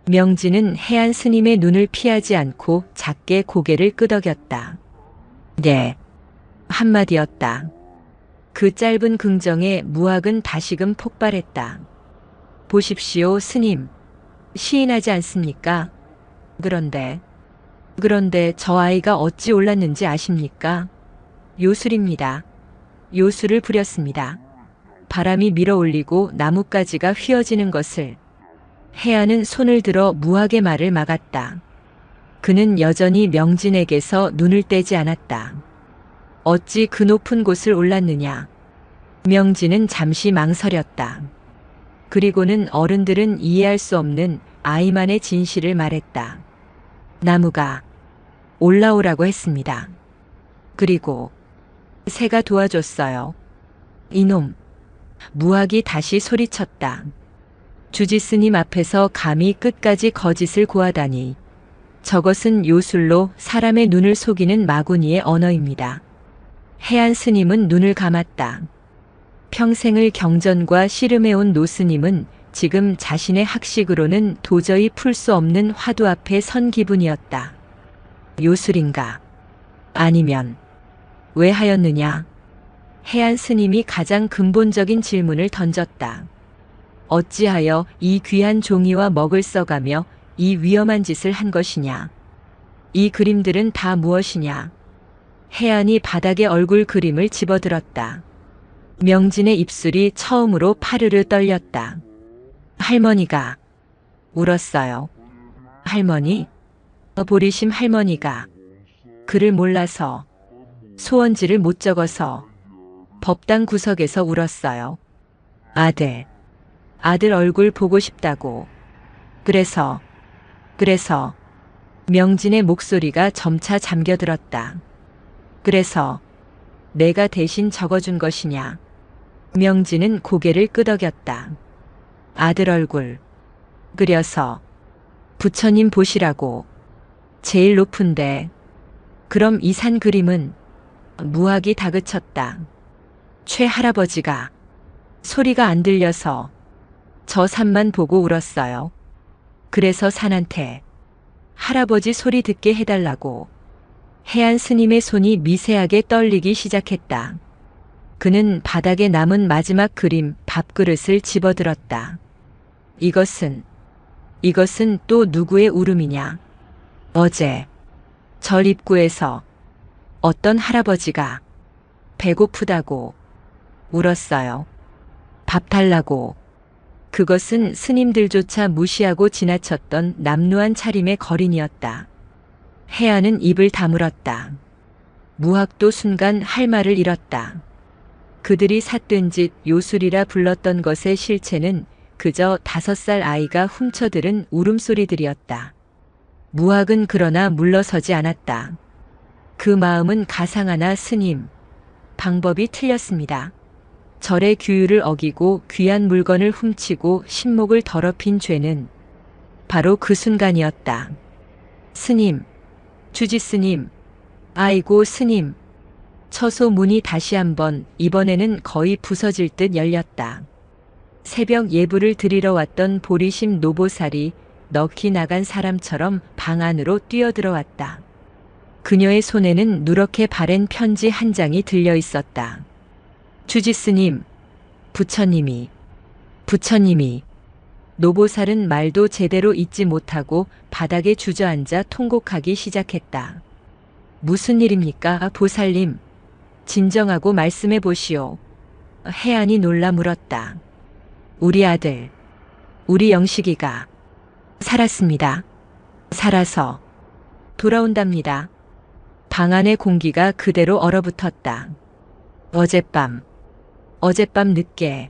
S1: 명진은 해안 스님의 눈을 피하지 않고 작게 고개를 끄덕였다. 네, 한마디였다. 그 짧은 긍정에 무학은 다시금 폭발했다. 보십시오, 스님. 시인하지 않습니까? 그런데 저 아이가 어찌 올랐는지 아십니까? 요술입니다. 요술을 부렸습니다. 바람이 밀어올리고 나뭇가지가 휘어지는 것을. 해안은 손을 들어 무학의 말을 막았다. 그는 여전히 명진에게서 눈을 떼지 않았다. 어찌 그 높은 곳을 올랐느냐? 명진은 잠시 망설였다. 그리고는 어른들은 이해할 수 없는 아이만의 진실을 말했다. 나무가 올라오라고 했습니다. 그리고 새가 도와줬어요. 이놈! 무학이 다시 소리쳤다. 주지스님 앞에서 감히 끝까지 거짓을 고하다니. 저것은 요술로 사람의 눈을 속이는 마구니의 언어입니다. 해안 스님은 눈을 감았다. 평생을 경전과 씨름해온 노스님은 지금 자신의 학식으로는 도저히 풀 수 없는 화두 앞에 선 기분이었다. 요술인가? 아니면 왜 하였느냐? 해안 스님이 가장 근본적인 질문을 던졌다. 어찌하여 이 귀한 종이와 먹을 써가며 이 위험한 짓을 한 것이냐? 이 그림들은 다 무엇이냐? 혜안이 바닥에 얼굴 그림을 집어들었다. 명진의 입술이 처음으로 파르르 떨렸다. 할머니가 울었어요. 할머니? 보리심 할머니가 글을 몰라서 소원지를 못 적어서 법당 구석에서 울었어요. 아들 얼굴 보고 싶다고. 그래서 명진의 목소리가 점차 잠겨들었다. 그래서 내가 대신 적어준 것이냐. 명진은 고개를 끄덕였다. 아들 얼굴 그려서 부처님 보시라고. 제일 높은데. 그럼 이 산 그림은? 무학이 다그쳤다. 최 할아버지가 소리가 안 들려서 저 산만 보고 울었어요. 그래서 산한테 할아버지 소리 듣게 해달라고. 혜안 스님의 손이 미세하게 떨리기 시작했다. 그는 바닥에 남은 마지막 그림 밥그릇을 집어들었다. 이것은 또 누구의 울음이냐. 어제 절 입구에서 어떤 할아버지가 배고프다고 울었어요. 밥 달라고. 그것은 스님들조차 무시하고 지나쳤던 남루한 차림의 거린이었다. 혜안은 입을 다물었다. 무학도 순간 할 말을 잃었다. 그들이 삿된 짓 요술이라 불렀던 것의 실체는 그저 5살 아이가 훔쳐들은 울음소리들이었다. 무학은 그러나 물러서지 않았다. 그 마음은 가상하나 스님, 방법이 틀렸습니다. 절의 규율을 어기고 귀한 물건을 훔치고 신목을 더럽힌 죄는 바로 그 순간이었다. 스님, 주지스님, 아이고 스님. 처소 문이 다시 한번 이번에는 거의 부서질 듯 열렸다. 새벽 예불을 드리러 왔던 보리심 노보살이 넋이 나간 사람처럼 방 안으로 뛰어들어왔다. 그녀의 손에는 누렇게 바랜 편지 한 장이 들려 있었다. 주지스님, 부처님이. 노보살은 말도 제대로 잊지 못하고 바닥에 주저앉아 통곡하기 시작했다. 무슨 일입니까, 보살님? 진정하고 말씀해 보시오. 혜안이 놀라 물었다. 우리 아들, 우리 영식이가 살았습니다. 살아서 돌아온답니다. 방 안의 공기가 그대로 얼어붙었다. 어젯밤 늦게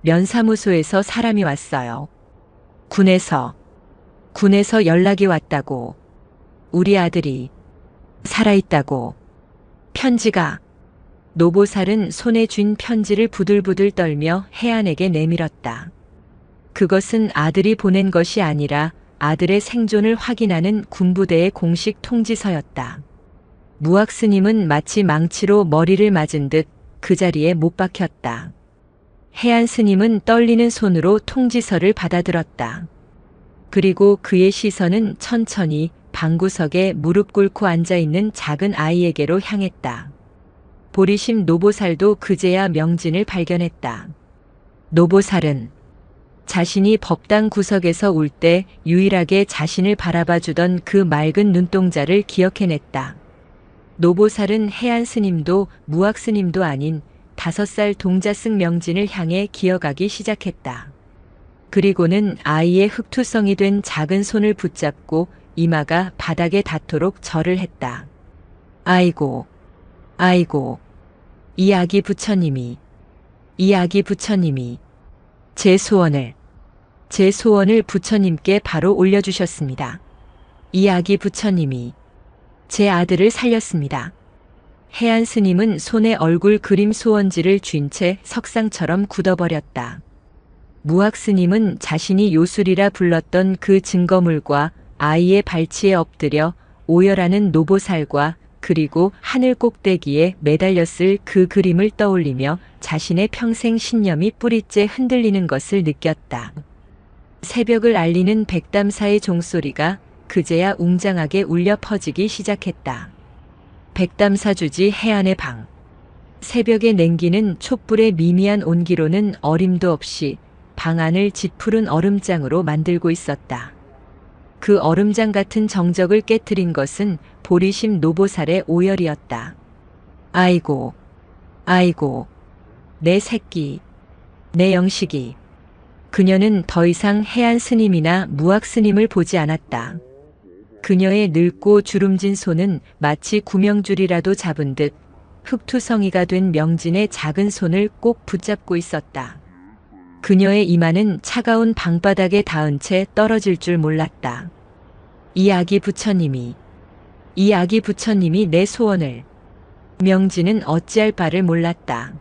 S1: 면사무소에서 사람이 왔어요. 군에서 연락이 왔다고. 우리 아들이 살아있다고. 편지가. 노보살은 손에 쥔 편지를 부들부들 떨며 혜안에게 내밀었다. 그것은 아들이 보낸 것이 아니라 아들의 생존을 확인하는 군부대의 공식 통지서였다. 무학 스님은 마치 망치로 머리를 맞은 듯 그 자리에 못 박혔다. 혜안 스님은 떨리는 손으로 통지서를 받아들었다. 그리고 그의 시선은 천천히 방구석에 무릎 꿇고 앉아있는 작은 아이에게로 향했다. 보리심 노보살도 그제야 명진을 발견했다. 노보살은 자신이 법당 구석에서 울 때 유일하게 자신을 바라봐주던 그 맑은 눈동자를 기억해냈다. 노보살은 혜안 스님도 무학 스님도 아닌 5살 동자승 명진을 향해 기어가기 시작했다. 그리고는 아이의 흑투성이 된 작은 손을 붙잡고 이마가 바닥에 닿도록 절을 했다. 아이고, 이 아기 부처님이 제 소원을 부처님께 바로 올려주셨습니다. 이 아기 부처님이 제 아들을 살렸습니다. 혜안 스님은 손에 얼굴 그림 소원지를 쥔 채 석상처럼 굳어버렸다. 무학 스님은 자신이 요술이라 불렀던 그 증거물과 아이의 발치에 엎드려 오열하는 노보살과 그리고 하늘 꼭대기에 매달렸을 그 그림을 떠올리며 자신의 평생 신념이 뿌리째 흔들리는 것을 느꼈다. 새벽을 알리는 백담사의 종소리가 그제야 웅장하게 울려 퍼지기 시작했다. 백담사 주지 혜안의 방. 새벽에 냉기는 촛불의 미미한 온기로는 어림도 없이 방 안을 짙푸른 얼음장으로 만들고 있었다. 그 얼음장 같은 정적을 깨트린 것은 보리심 노보살의 오열이었다. 아이고, 아이고, 내 새끼, 내 영식이. 그녀는 더 이상 해안 스님이나 무학 스님을 보지 않았다. 그녀의 늙고 주름진 손은 마치 구명줄이라도 잡은 듯 흙투성이가 된 명진의 작은 손을 꼭 붙잡고 있었다. 그녀의 이마는 차가운 방바닥에 닿은 채 떨어질 줄 몰랐다. 이 아기 부처님이 내 소원을. 명진은 어찌할 바를 몰랐다.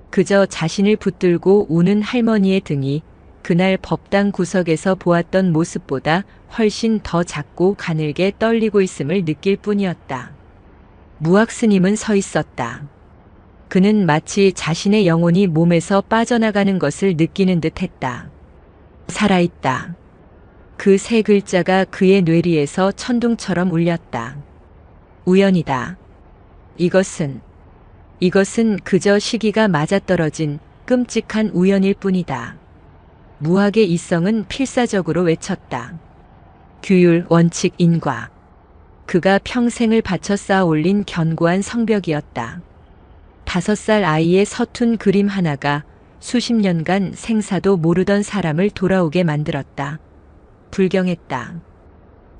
S1: 그저 자신을 붙들고 우는 할머니의 등이 그날 법당 구석에서 보았던 모습보다 훨씬 더 작고 가늘게 떨리고 있음을 느낄 뿐이었다. 무학 스님은 서 있었다. 그는 마치 자신의 영혼이 몸에서 빠져나가는 것을 느끼는 듯 했다. 살아있다. 그 세 글자가 그의 뇌리에서 천둥처럼 울렸다. 우연이다. 이것은 그저 시기가 맞아떨어진 끔찍한 우연일 뿐이다. 무학의 이성은 필사적으로 외쳤다. 규율, 원칙, 인과. 그가 평생을 바쳐 쌓아 올린 견고한 성벽이었다. 5살 아이의 서툰 그림 하나가 수십 년간 생사도 모르던 사람을 돌아오게 만들었다. 불경했다.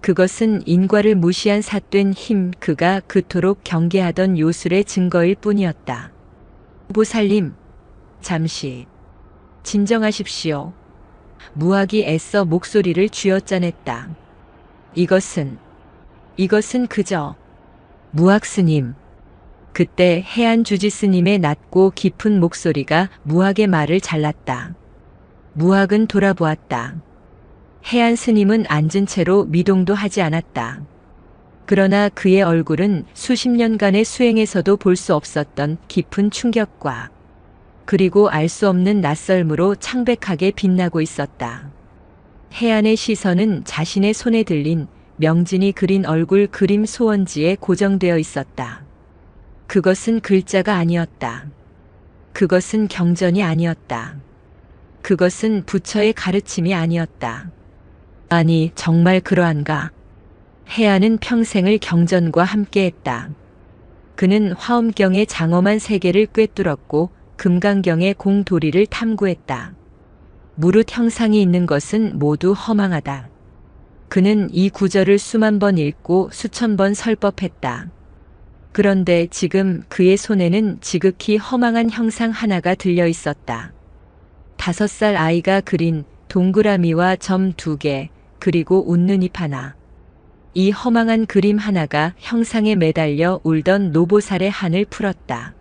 S1: 그것은 인과를 무시한 삿된 힘, 그가 그토록 경계하던 요술의 증거일 뿐이었다. 보살님, 잠시 진정하십시오. 무학이 애써 목소리를 쥐어짜냈다. 이것은 그저. 무학 스님. 그때 해안 주지 스님의 낮고 깊은 목소리가 무학의 말을 잘랐다. 무학은 돌아보았다. 해안 스님은 앉은 채로 미동도 하지 않았다. 그러나 그의 얼굴은 수십 년간의 수행에서도 볼 수 없었던 깊은 충격과 그리고 알 수 없는 낯설므로 창백하게 빛나고 있었다. 해안의 시선은 자신의 손에 들린 명진이 그린 얼굴 그림 소원지에 고정되어 있었다. 그것은 글자가 아니었다. 그것은 경전이 아니었다. 그것은 부처의 가르침이 아니었다. 아니, 정말 그러한가? 해안은 평생을 경전과 함께했다. 그는 화엄경의 장엄한 세계를 꿰뚫었고 금강경의 공도리를 탐구했다. 무릇 형상이 있는 것은 모두 허망하다. 그는 이 구절을 수만 번 읽고 수천 번 설법했다. 그런데 지금 그의 손에는 지극히 허망한 형상 하나가 들려 있었다. 5살 아이가 그린 동그라미와 점 2개, 그리고 웃는 입 하나. 이 허망한 그림 하나가 형상에 매달려 울던 노보살의 한을 풀었다.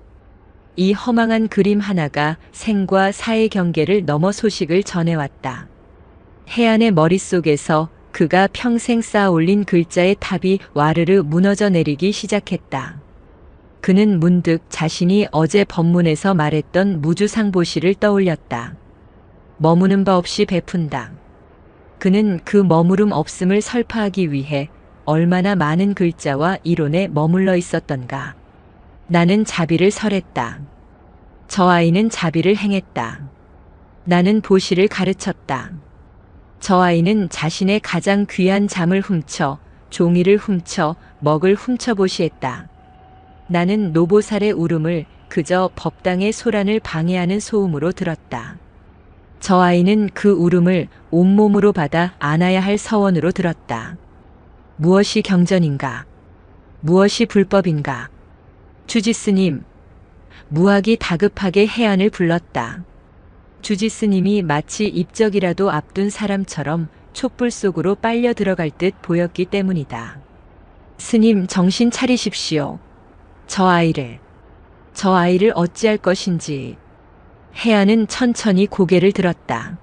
S1: 이 허망한 그림 하나가 생과 사의 경계를 넘어 소식을 전해왔다. 해안의 머릿속에서 그가 평생 쌓아 올린 글자의 탑이 와르르 무너져 내리기 시작했다. 그는 문득 자신이 어제 법문에서 말했던 무주상보시를 떠올렸다. 머무는 바 없이 베푼다. 그는 그 머무름 없음을 설파하기 위해 얼마나 많은 글자와 이론에 머물러 있었던가. 나는 자비를 설했다. 저 아이는 자비를 행했다. 나는 보시를 가르쳤다. 저 아이는 자신의 가장 귀한 잠을 훔쳐, 종이를 훔쳐, 먹을 훔쳐보시했다. 나는 노보살의 울음을 그저 법당의 소란을 방해하는 소음으로 들었다. 저 아이는 그 울음을 온몸으로 받아 안아야 할 서원으로 들었다. 무엇이 경전인가? 무엇이 불법인가? 주지스님. 무학이 다급하게 해안을 불렀다. 주지스님이 마치 입적이라도 앞둔 사람처럼 촛불 속으로 빨려 들어갈 듯 보였기 때문이다. 스님, 정신 차리십시오. 저 아이를 어찌할 것인지. 해안은 천천히 고개를 들었다.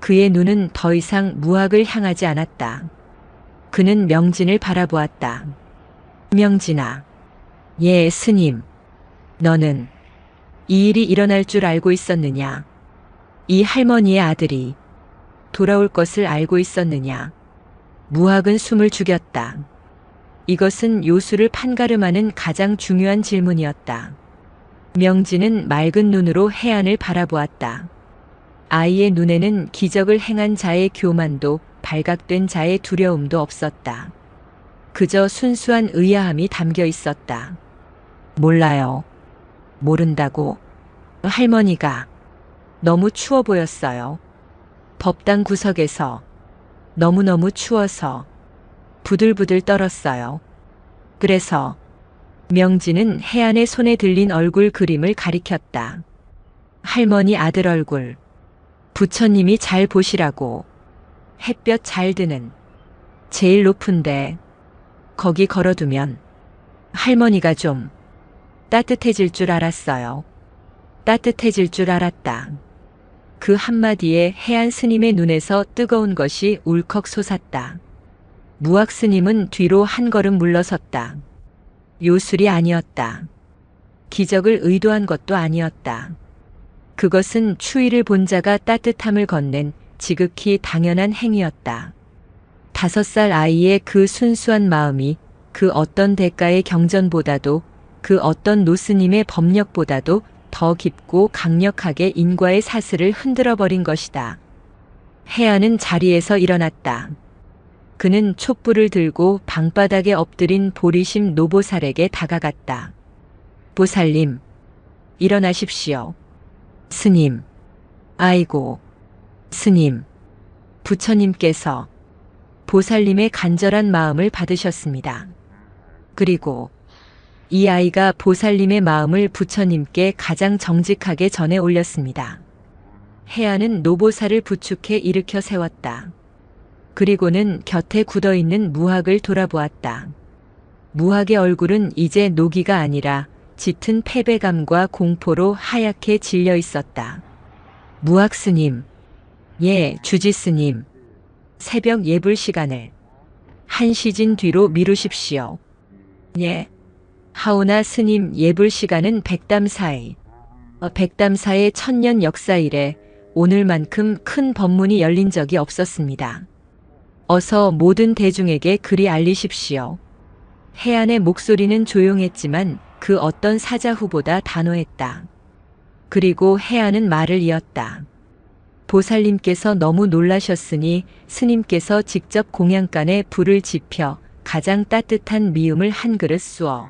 S1: 그의 눈은 더 이상 무학을 향하지 않았다. 그는 명진을 바라보았다. 명진아. 예, 스님. 너는 이 일이 일어날 줄 알고 있었느냐? 이 할머니의 아들이 돌아올 것을 알고 있었느냐? 무학은 숨을 죽였다. 이것은 요술을 판가름하는 가장 중요한 질문이었다. 명진은 맑은 눈으로 해안을 바라보았다. 아이의 눈에는 기적을 행한 자의 교만도 발각된 자의 두려움도 없었다. 그저 순수한 의아함이 담겨 있었다. 몰라요. 모른다고. 할머니가 너무 추워 보였어요. 법당 구석에서 너무너무 추워서 부들부들 떨었어요. 그래서 명진은 혜안의 손에 들린 얼굴 그림을 가리켰다. 할머니 아들 얼굴. 부처님이 잘 보시라고. 햇볕 잘 드는 제일 높은데 거기 걸어두면 할머니가 좀 따뜻해질 줄 알았어요. 따뜻해질 줄 알았다. 그 한마디에 혜안 스님의 눈에서 뜨거운 것이 울컥 솟았다. 무학 스님은 뒤로 한 걸음 물러섰다. 요술이 아니었다. 기적을 의도한 것도 아니었다. 그것은 추위를 본 자가 따뜻함을 건넨 지극히 당연한 행위였다. 5살 아이의 그 순수한 마음이 그 어떤 대가의 경전보다도 그 어떤 노스님의 법력보다도 더 깊고 강력하게 인과의 사슬을 흔들어버린 것이다. 혜안은 자리에서 일어났다. 그는 촛불을 들고 방바닥에 엎드린 보리심 노보살에게 다가갔다. 보살님, 일어나십시오. 스님, 아이고, 스님, 부처님께서 보살님의 간절한 마음을 받으셨습니다. 그리고 이 아이가 보살님의 마음을 부처님께 가장 정직하게 전해 올렸습니다. 혜안은 노보살을 부축해 일으켜 세웠다. 그리고는 곁에 굳어있는 무학을 돌아보았다. 무학의 얼굴은 이제 노기가 아니라 짙은 패배감과 공포로 하얗게 질려 있었다. 무학 스님, 예, 주지 스님, 새벽 예불 시간을 한 시진 뒤로 미루십시오. 예. 하오나 스님 예불 시간은 백담사의 백담사의 1000년 역사 이래 오늘만큼 큰 법문이 열린 적이 없었습니다. 어서 모든 대중에게 그리 알리십시오. 혜안의 목소리는 조용했지만 그 어떤 사자후보다 단호했다. 그리고 혜안은 말을 이었다. 보살님께서 너무 놀라셨으니 스님께서 직접 공양간에 불을 지펴 가장 따뜻한 미음을 한 그릇 쑤어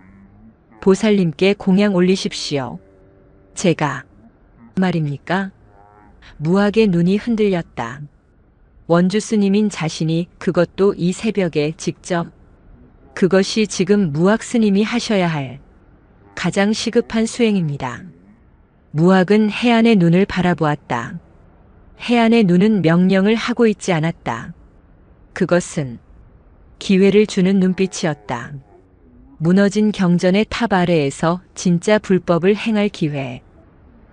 S1: 보살님께 공양 올리십시오. 제가 말입니까? 무학의 눈이 흔들렸다. 원주 스님인 자신이 그것도 이 새벽에 직접 그것이 지금 무학 스님이 하셔야 할 가장 시급한 수행입니다. 무학은 혜안의 눈을 바라보았다. 혜안의 눈은 명령을 하고 있지 않았다. 그것은 기회를 주는 눈빛이었다. 무너진 경전의 탑 아래에서 진짜 불법을 행할 기회.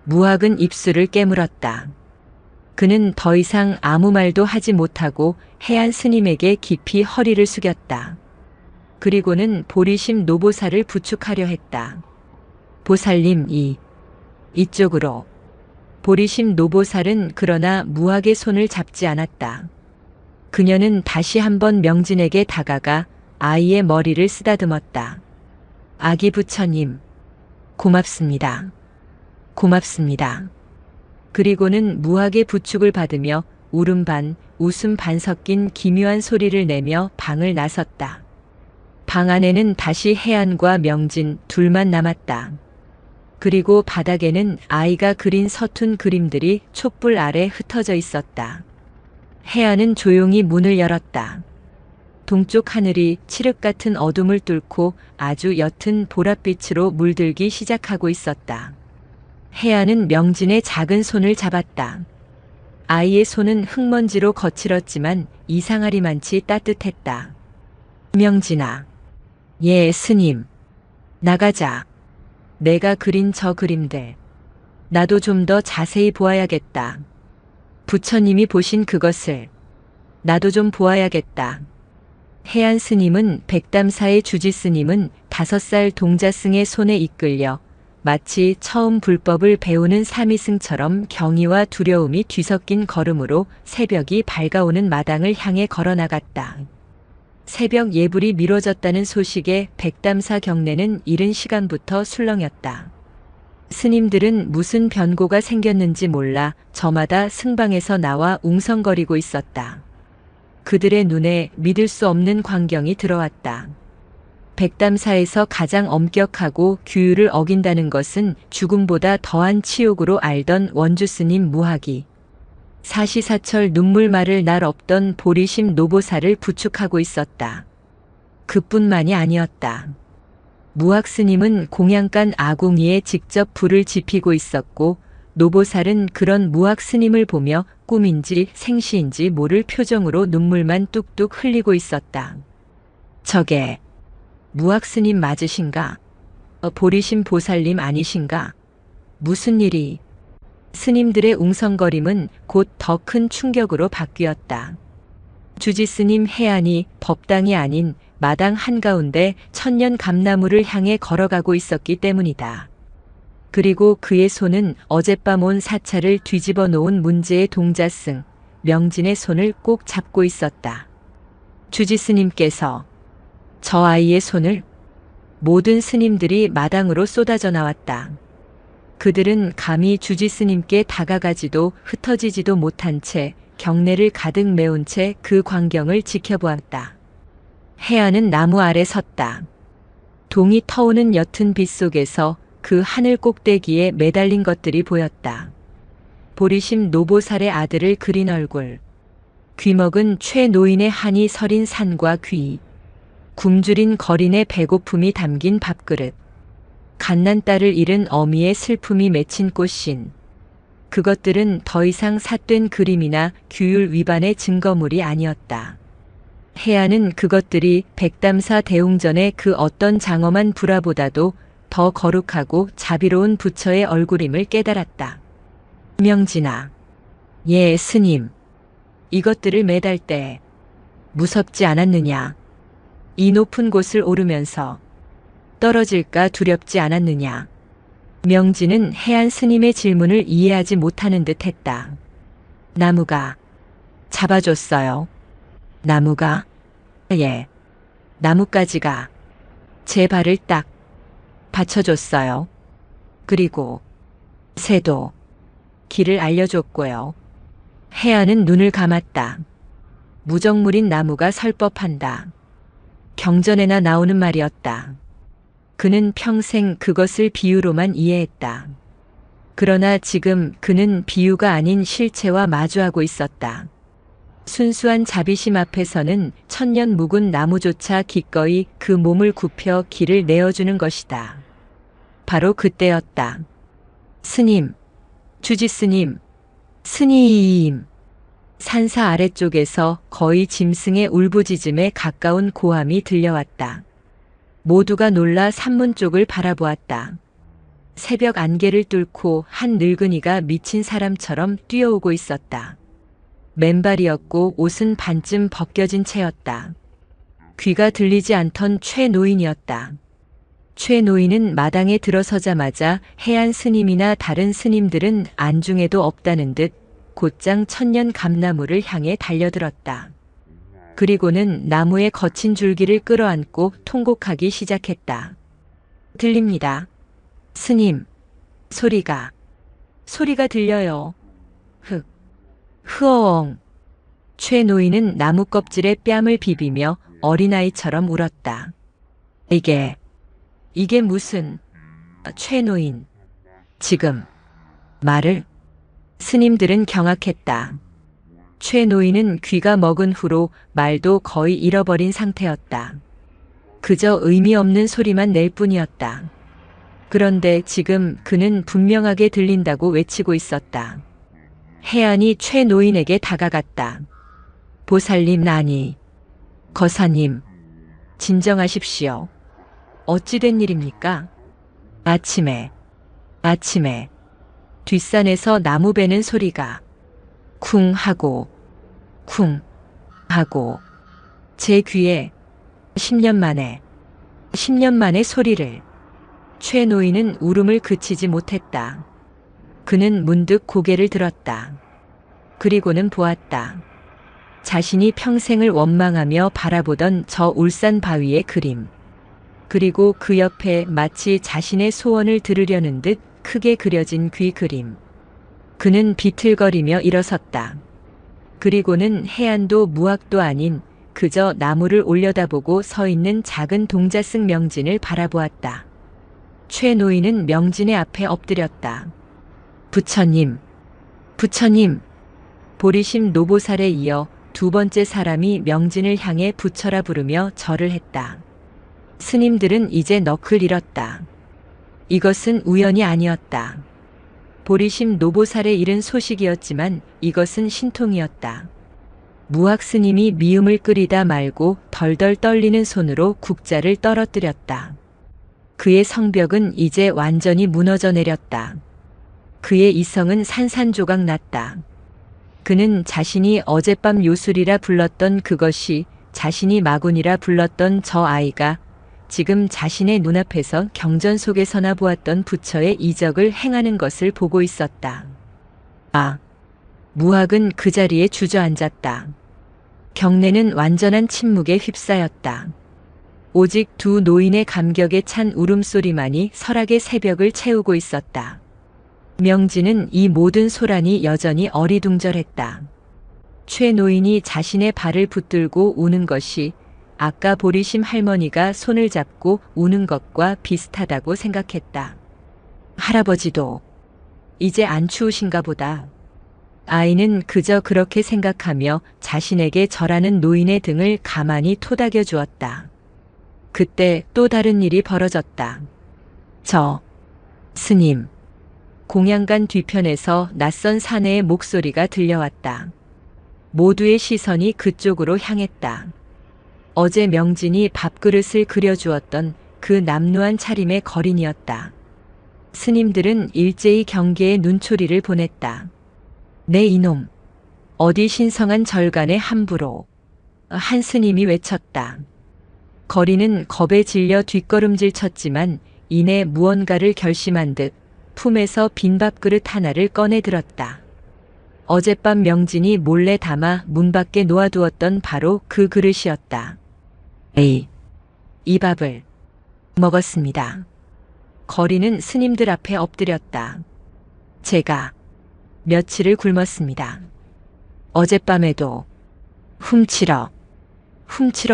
S1: 무학은 입술을 깨물었다. 그는 더 이상 아무 말도 하지 못하고 혜안 스님에게 깊이 허리를 숙였다. 그리고는 보리심 노보살을 부축하려 했다. 보살님 이쪽으로. 보리심 노보살은 그러나 무학의 손을 잡지 않았다. 그녀는 다시 한번 명진에게 다가가 아이의 머리를 쓰다듬었다. 아기 부처님, 고맙습니다. 고맙습니다. 그리고는 무학의 부축을 받으며 울음 반, 웃음 반 섞인 기묘한 소리를 내며 방을 나섰다. 방 안에는 다시 혜안과 명진 둘만 남았다. 그리고 바닥에는 아이가 그린 서툰 그림들이 촛불 아래 흩어져 있었다. 혜안은 조용히 문을 열었다. 동쪽 하늘이 칠흑 같은 어둠을 뚫고 아주 옅은 보랏빛으로 물들기 시작하고 있었다. 혜안은 명진의 작은 손을 잡았다. 아이의 손은 흙먼지로 거칠었지만 이상하리만치 따뜻했다. 명진아. 예, 스님. 나가자. 내가 그린 저 그림들. 나도 좀 더 자세히 보아야겠다. 부처님이 보신 그것을 나도 좀 보아야겠다. 혜안 스님은 백담사의 주지 스님은 5살 동자승의 손에 이끌려 마치 처음 불법을 배우는 사미승처럼 경의와 두려움이 뒤섞인 걸음으로 새벽이 밝아오는 마당을 향해 걸어나갔다. 새벽 예불이 미뤄졌다는 소식에 백담사 경내는 이른 시간부터 술렁였다. 스님들은 무슨 변고가 생겼는지 몰라 저마다 승방에서 나와 웅성거리고 있었다. 그들의 눈에 믿을 수 없는 광경이 들어왔다. 백담사에서 가장 엄격하고 규율을 어긴다는 것은 죽음보다 더한 치욕으로 알던 원주스님 무학이 사시사철 눈물말을 날 없던 보리심 노보사를 부축하고 있었다. 그뿐만이 아니었다. 무학 스님은 공양간 아궁이에 직접 불을 지피고 있었고 노보살은 그런 무학 스님을 보며 꿈인지 생시인지 모를 표정으로 눈물만 뚝뚝 흘리고 있었다. 저게 무학 스님 맞으신가? 보리심 보살님 아니신가? 무슨 일이? 스님들의 웅성거림은 곧 더 큰 충격으로 바뀌었다. 주지스님 해안이 법당이 아닌 마당 한가운데 천년 감나무를 향해 걸어가고 있었기 때문이다. 그리고 그의 손은 어젯밤 온 사찰을 뒤집어 놓은 문제의 동자승, 명진의 손을 꼭 잡고 있었다. 주지스님께서 저 아이의 손을 모든 스님들이 마당으로 쏟아져 나왔다. 그들은 감히 주지스님께 다가가지도 흩어지지도 못한 채 경내를 가득 메운 채 그 광경을 지켜보았다. 해안은 나무 아래 섰다. 동이 터오는 옅은 빛 속에서 그 하늘 꼭대기에 매달린 것들이 보였다. 보리심 노보살의 아들을 그린 얼굴, 귀먹은 최노인의 한이 서린 산과 귀, 굶주린 거린의 배고픔이 담긴 밥그릇, 갓난 딸을 잃은 어미의 슬픔이 맺힌 꽃신. 그것들은 더 이상 삿된 그림이나 규율 위반의 증거물이 아니었다. 해안은 그것들이 백담사 대웅전의 그 어떤 장엄한 불화보다도 더 거룩하고 자비로운 부처의 얼굴임을 깨달았다. 명진아, 예 스님, 이것들을 매달 때 무섭지 않았느냐? 이 높은 곳을 오르면서 떨어질까 두렵지 않았느냐? 명진은 해안 스님의 질문을 이해하지 못하는 듯 했다. 나무가 잡아줬어요. 나무가? 예. 나뭇가지가 제 발을 딱 받쳐줬어요. 그리고 새도 길을 알려줬고요. 해안은 눈을 감았다. 무정물인 나무가 설 법한다. 경전에나 나오는 말이었다. 그는 평생 그것을 비유로만 이해했다. 그러나 지금 그는 비유가 아닌 실체와 마주하고 있었다. 순수한 자비심 앞에서는 천년 묵은 나무조차 기꺼이 그 몸을 굽혀 길을 내어주는 것이다. 바로 그때였다. 스님, 주지스님, 스님. 산사 아래쪽에서 거의 짐승의 울부짖음에 가까운 고함이 들려왔다. 모두가 놀라 산문 쪽을 바라보았다. 새벽 안개를 뚫고 한 늙은이가 미친 사람처럼 뛰어오고 있었다. 맨발이었고 옷은 반쯤 벗겨진 채였다. 귀가 들리지 않던 최노인이었다. 최노인은 마당에 들어서자마자 해안 스님이나 다른 스님들은 안중에도 없다는 듯 곧장 천년 감나무를 향해 달려들었다. 그리고는 나무의 거친 줄기를 끌어안고 통곡하기 시작했다. 들립니다. 스님, 소리가 들려요. 흐엉. 최노인은 나무 껍질에 뺨을 비비며 어린아이처럼 울었다. 이게 무슨... 최노인, 지금 말을... 스님들은 경악했다. 최노인은 귀가 먹은 후로 말도 거의 잃어버린 상태였다. 그저 의미 없는 소리만 낼 뿐이었다. 그런데 지금 그는 분명하게 들린다고 외치고 있었다. 해안이 최노인에게 다가갔다. 보살님 아니, 거사님, 진정하십시오. 어찌된 일입니까? 아침에 뒷산에서 나무 베는 소리가 쿵 하고 제 귀에 10년 만에 소리를. 최노인은 울음을 그치지 못했다. 그는 문득 고개를 들었다. 그리고는 보았다. 자신이 평생을 원망하며 바라보던 저 울산 바위의 그림. 그리고 그 옆에 마치 자신의 소원을 들으려는 듯 크게 그려진 귀 그림. 그는 비틀거리며 일어섰다. 그리고는 해안도 무학도 아닌 그저 나무를 올려다보고 서 있는 작은 동자승 명진을 바라보았다. 최 노인은 명진의 앞에 엎드렸다. 부처님, 부처님. 보리심 노보살에 이어 두 번째 사람이 명진을 향해 부처라 부르며 절을 했다. 스님들은 이제 넋을 잃었다. 이것은 우연이 아니었다. 보리심 노보살의 일은 소식이었지만 이것은 신통이었다. 무학 스님이 미음을 끓이다 말고 덜덜 떨리는 손으로 국자를 떨어뜨렸다. 그의 성벽은 이제 완전히 무너져 내렸다. 그의 이성은 산산조각 났다. 그는 자신이 어젯밤 요술이라 불렀던 그것이, 자신이 마군이라 불렀던 저 아이가 지금 자신의 눈앞에서 경전 속에서나 보았던 부처의 이적을 행하는 것을 보고 있었다. 아! 무학은 그 자리에 주저앉았다. 경내는 완전한 침묵에 휩싸였다. 오직 두 노인의 감격에 찬 울음소리만이 설악의 새벽을 채우고 있었다. 명진은 이 모든 소란이 여전히 어리둥절했다. 최 노인이 자신의 발을 붙들고 우는 것이 아까 보리심 할머니가 손을 잡고 우는 것과 비슷하다고 생각했다. 할아버지도 이제 안 추우신가 보다. 아이는 그저 그렇게 생각하며 자신에게 절하는 노인의 등을 가만히 토닥여 주었다. 그때 또 다른 일이 벌어졌다. 스님. 공양간 뒤편에서 낯선 사내의 목소리가 들려왔다. 모두의 시선이 그쪽으로 향했다. 어제 명진이 밥그릇을 그려주었던 그 남루한 차림의 거린이었다. 스님들은 일제히 경계의 눈초리를 보냈다. 네 이놈, 어디 신성한 절간에 함부로. 한 스님이 외쳤다. 거린은 겁에 질려 뒷걸음질 쳤지만 이내 무언가를 결심한 듯 품에서 빈 밥그릇 하나를 꺼내 들었다. 어젯밤 명진이 몰래 담아 문 밖에 놓아두었던 바로 그 그릇이었다. 이 밥을 먹었습니다. 거린은 스님들 앞에 엎드렸다. 제가 며칠을 굶었습니다. 어젯밤에도 훔치러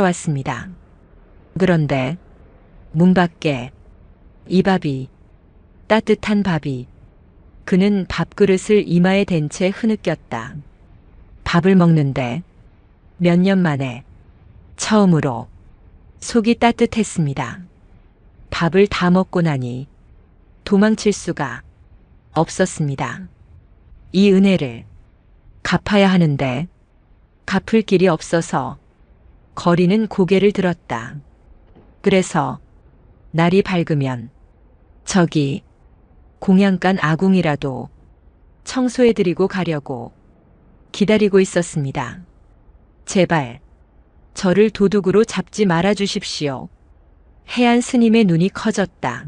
S1: 왔습니다. 그런데 문 밖에 이 밥이, 따뜻한 밥이. 그는 밥그릇을 이마에 댄 채 흐느꼈다. 밥을 먹는데 몇 년 만에 처음으로 속이 따뜻했습니다. 밥을 다 먹고 나니 도망칠 수가 없었습니다. 이 은혜를 갚아야 하는데 갚을 길이 없어서. 거리는 고개를 들었다. 그래서 날이 밝으면 저기 공양간 아궁이라도 청소해드리고 가려고 기다리고 있었습니다. 제발 저를 도둑으로 잡지 말아 주십시오. 해안 스님의 눈이 커졌다.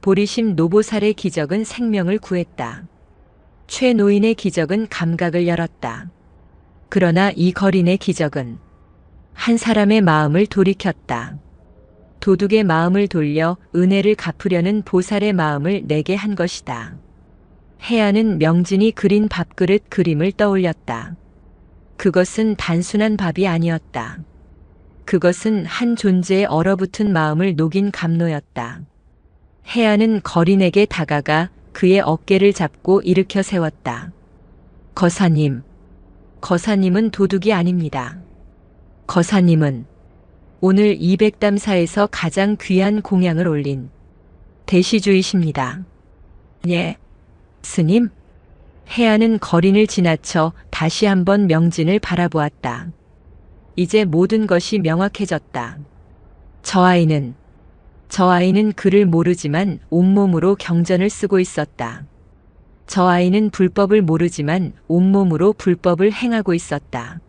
S1: 보리심 노보살의 기적은 생명을 구했다. 최 노인의 기적은 감각을 열었다. 그러나 이 거린의 기적은 한 사람의 마음을 돌이켰다. 도둑의 마음을 돌려 은혜를 갚으려는 보살의 마음을 내게 한 것이다. 해안은 명진이 그린 밥그릇 그림을 떠올렸다. 그것은 단순한 밥이 아니었다. 그것은 한 존재의 얼어붙은 마음을 녹인 감로였다. 해안은 거린에게 다가가 그의 어깨를 잡고 일으켜 세웠다. 거사님은 도둑이 아닙니다. 거사님은 오늘 200담사에서 가장 귀한 공양을 올린 대시주이십니다. 예, 스님? 해안은 거린을 지나쳐 다시 한번 명진을 바라보았다. 이제 모든 것이 명확해졌다. 저 아이는 그를 모르지만 온몸으로 경전을 쓰고 있었다. 저 아이는 불법을 모르지만 온몸으로 불법을 행하고 있었다.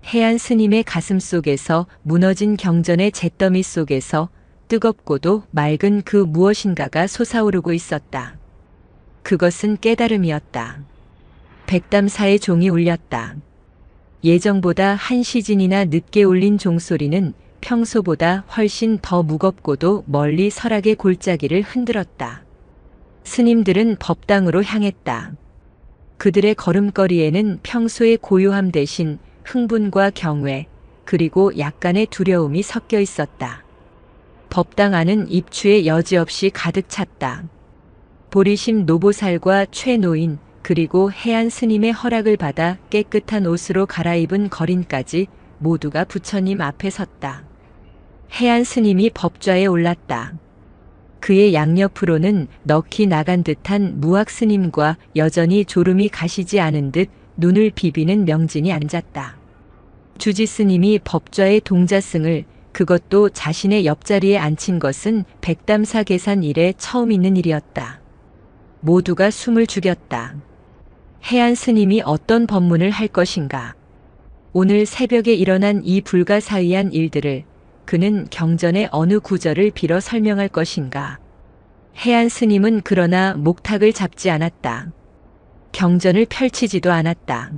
S1: 해안 스님의 가슴 속에서 무너진 경전의 잿더미 속에서 뜨겁고도 맑은 그 무엇인가가 솟아오르고 있었다. 그것은 깨달음이었다. 백담사의 종이 울렸다. 예정보다 한 시즌이나 늦게 울린 종소리는 평소보다 훨씬 더 무겁고도 멀리 설악의 골짜기를 흔들었다. 스님들은 법당으로 향했다. 그들의 걸음걸이에는 평소의 고요함 대신 흥분과 경외, 그리고 약간의 두려움이 섞여 있었다. 법당 안은 입추에 여지없이 가득 찼다. 보리심 노보살과 최노인, 그리고 해안 스님의 허락을 받아 깨끗한 옷으로 갈아입은 거린까지 모두가 부처님 앞에 섰다. 해안 스님이 법좌에 올랐다. 그의 양옆으로는 넋이 나간 듯한 무학 스님과 여전히 졸음이 가시지 않은 듯 눈을 비비는 명진이 앉았다. 주지 스님이 법좌의 동자승을, 그것도 자신의 옆자리에 앉힌 것은 백담사 계산 이래 처음 있는 일이었다. 모두가 숨을 죽였다. 해안 스님이 어떤 법문을 할 것인가. 오늘 새벽에 일어난 이 불가사의한 일들을 그는 경전의 어느 구절을 빌어 설명할 것인가. 해안 스님은 그러나 목탁을 잡지 않았다. 경전을 펼치지도 않았다.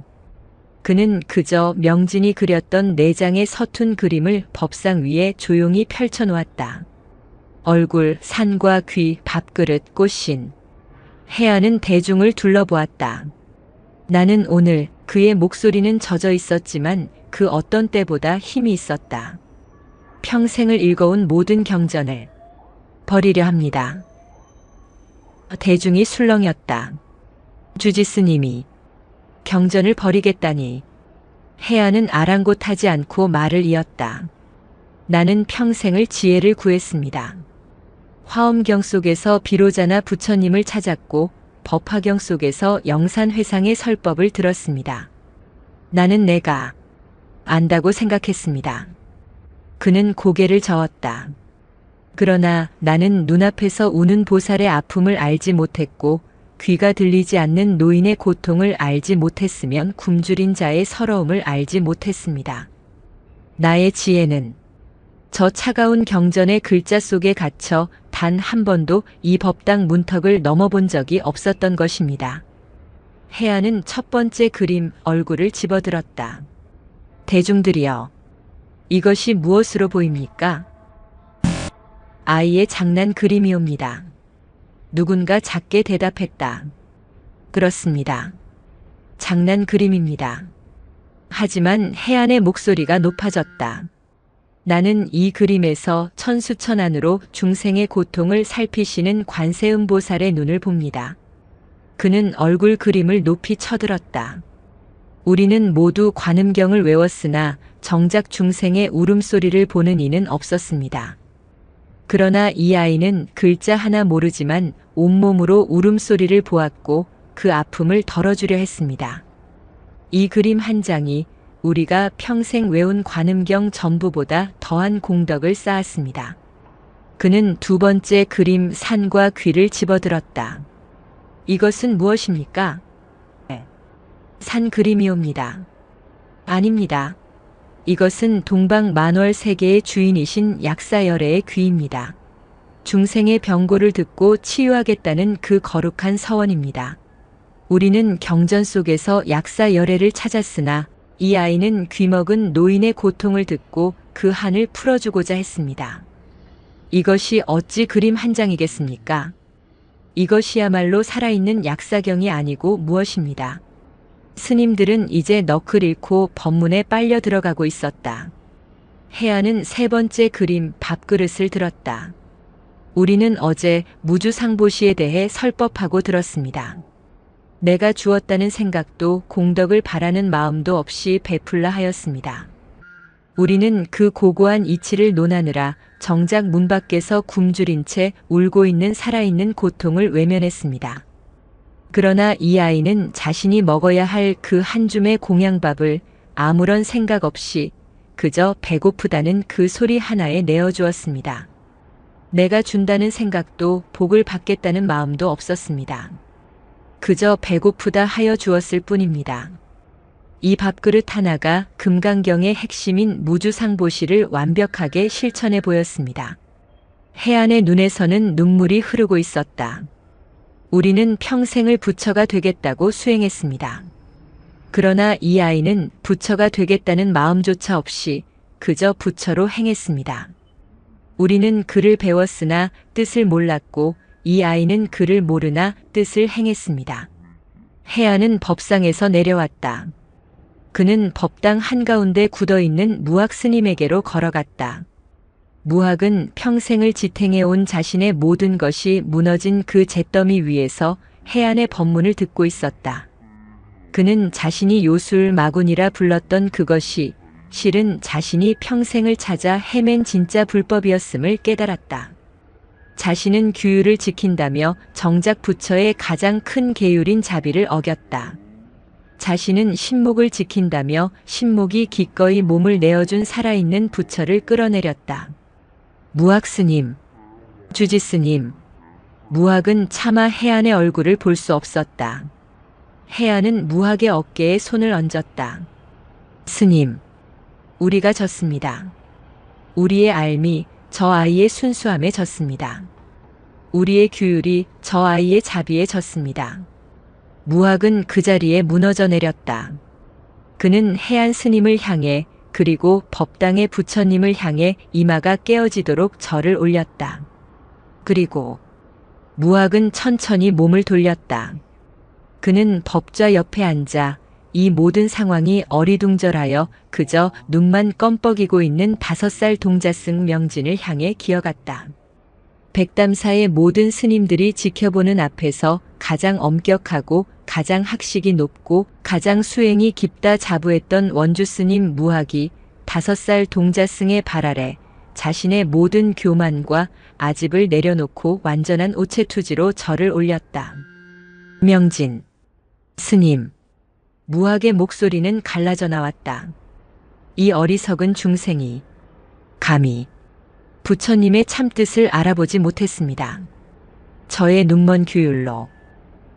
S1: 그는 그저 명진이 그렸던 4장의 서툰 그림을 법상 위에 조용히 펼쳐놓았다. 얼굴, 산과 귀, 밥그릇, 꽃신. 해안은 대중을 둘러보았다. 나는 오늘 그의 목소리는 젖어 있었지만 그 어떤 때보다 힘이 있었다. 평생을 읽어온 모든 경전을 버리려 합니다. 대중이 술렁였다. 주지 스님이 경전을 버리겠다니. 해안은 아랑곳하지 않고 말을 이었다. 나는 평생을 지혜를 구했습니다. 화엄경 속에서 비로자나 부처님을 찾았고 법화경 속에서 영산회상의 설법을 들었습니다. 나는 내가 안다고 생각했습니다. 그는 고개를 저었다. 그러나 나는 눈앞에서 우는 보살의 아픔을 알지 못했고 귀가 들리지 않는 노인의 고통을 알지 못했으면 굶주린 자의 서러움을 알지 못했습니다. 나의 지혜는 저 차가운 경전의 글자 속에 갇혀 단 한 번도 이 법당 문턱을 넘어본 적이 없었던 것입니다. 해안은 첫 번째 그림 얼굴을 집어들었다. 대중들이여, 이것이 무엇으로 보입니까? 아이의 장난 그림이옵니다. 누군가 작게 대답했다. 그렇습니다. 장난 그림입니다. 하지만 해안의 목소리가 높아졌다. 나는 이 그림에서 천수천안으로 중생의 고통을 살피시는 관세음보살의 눈을 봅니다. 그는 얼굴 그림을 높이 쳐들었다. 우리는 모두 관음경을 외웠으나 정작 중생의 울음소리를 보는 이는 없었습니다. 그러나 이 아이는 글자 하나 모르지만 온몸으로 울음소리를 보았고 그 아픔을 덜어주려 했습니다. 이 그림 한 장이 우리가 평생 외운 관음경 전부보다 더한 공덕을 쌓았습니다. 그는 두 번째 그림 산과 귀를 집어들었다. 이것은 무엇입니까? 산 그림이옵니다. 아닙니다. 이것은 동방 만월 세계의 주인이신 약사열애의 귀입니다. 중생의 병고를 듣고 치유하겠다는 그 거룩한 서원입니다. 우리는 경전 속에서 약사열애를 찾았으나 이 아이는 귀먹은 노인의 고통을 듣고 그 한을 풀어주고자 했습니다. 이것이 어찌 그림 한 장이겠습니까? 이것이야말로 살아있는 약사경이 아니고 무엇입니다. 스님들은 이제 넋을 잃고 법문에 빨려 들어가고 있었다. 해안은 세 번째 그림 밥그릇을 들었다. 우리는 어제 무주상보시에 대해 설법하고 들었습니다. 내가 주었다는 생각도 공덕을 바라는 마음도 없이 베풀라 하였습니다. 우리는 그 고고한 이치를 논하느라 정작 문 밖에서 굶주린 채 울고 있는 살아있는 고통을 외면했습니다. 그러나 이 아이는 자신이 먹어야 할 그 한 줌의 공양밥을 아무런 생각 없이 그저 배고프다는 그 소리 하나에 내어주었습니다. 내가 준다는 생각도 복을 받겠다는 마음도 없었습니다. 그저 배고프다 하여 주었을 뿐입니다. 이 밥그릇 하나가 금강경의 핵심인 무주상보시를 완벽하게 실천해 보였습니다. 해안의 눈에서는 눈물이 흐르고 있었다. 우리는 평생을 부처가 되겠다고 수행했습니다. 그러나 이 아이는 부처가 되겠다는 마음조차 없이 그저 부처로 행했습니다. 우리는 글을 배웠으나 뜻을 몰랐고 이 아이는 글을 모르나 뜻을 행했습니다. 해안은 법상에서 내려왔다. 그는 법당 한가운데 굳어있는 무학 스님에게로 걸어갔다. 무학은 평생을 지탱해온 자신의 모든 것이 무너진 그 잿더미 위에서 해안의 법문을 듣고 있었다. 그는 자신이 요술 마군이라 불렀던 그것이 실은 자신이 평생을 찾아 헤맨 진짜 불법이었음을 깨달았다. 자신은 규율을 지킨다며 정작 부처의 가장 큰 계율인 자비를 어겼다. 자신은 신목을 지킨다며 신목이 기꺼이 몸을 내어준 살아있는 부처를 끌어내렸다. 무학 스님, 주지 스님. 무학은 차마 해안의 얼굴을 볼 수 없었다. 해안은 무학의 어깨에 손을 얹었다. 스님, 우리가 졌습니다. 우리의 알미, 저 아이의 순수함에 졌습니다. 우리의 규율이 저 아이의 자비에 졌습니다. 무학은 그 자리에 무너져 내렸다. 그는 해안 스님을 향해 그리고 법당의 부처님을 향해 이마가 깨어지도록 절을 올렸다. 그리고 무학은 천천히 몸을 돌렸다. 그는 법좌 옆에 앉아 이 모든 상황이 어리둥절하여 그저 눈만 껌뻑이고 있는 5살 동자승 명진을 향해 기어갔다. 백담사의 모든 스님들이 지켜보는 앞에서 가장 엄격하고 가장 학식이 높고 가장 수행이 깊다 자부했던 원주 스님 무학이 5살 동자승의 발 아래 자신의 모든 교만과 아집을 내려놓고 완전한 우체투지로 절을 올렸다. 명진, 스님. 무학의 목소리는 갈라져 나왔다. 이 어리석은 중생이 감히 부처님의 참뜻을 알아보지 못했습니다. 저의 눈먼 규율로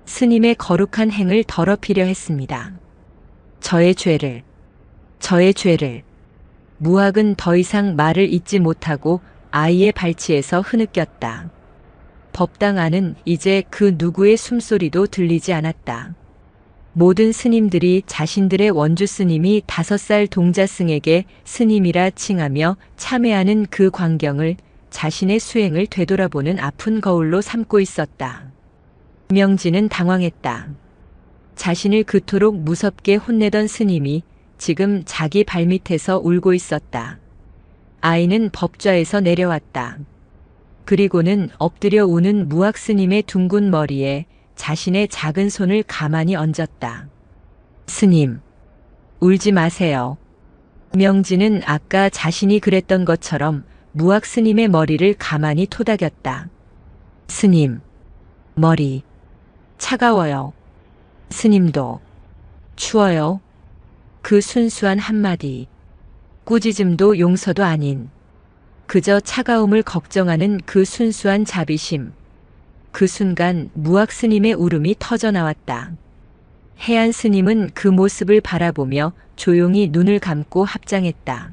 S1: 스님의 거룩한 행을 더럽히려 했습니다. 저의 죄를. 무학은 더 이상 말을 잇지 못하고 아이의 발치에서 흐느꼈다. 법당 안은 이제 그 누구의 숨소리도 들리지 않았다. 모든 스님들이 자신들의 원주 스님이 5살 동자승에게 스님이라 칭하며 참회하는 그 광경을 자신의 수행을 되돌아보는 아픈 거울로 삼고 있었다. 명진은 당황했다. 자신을 그토록 무섭게 혼내던 스님이 지금 자기 발밑에서 울고 있었다. 아이는 법좌에서 내려왔다. 그리고는 엎드려 우는 무학 스님의 둥근 머리에 자신의 작은 손을 가만히 얹었다. 스님, 울지 마세요. 명진은 아까 자신이 그랬던 것처럼 무학 스님의 머리를 가만히 토닥였다. 스님, 머리 차가워요. 스님도 추워요. 그 순수한 한마디, 꾸짖음도 용서도 아닌 그저 차가움을 걱정하는 그 순수한 자비심. 그 순간 무학 스님의 울음이 터져 나왔다. 해안 스님은 그 모습을 바라보며 조용히 눈을 감고 합장했다.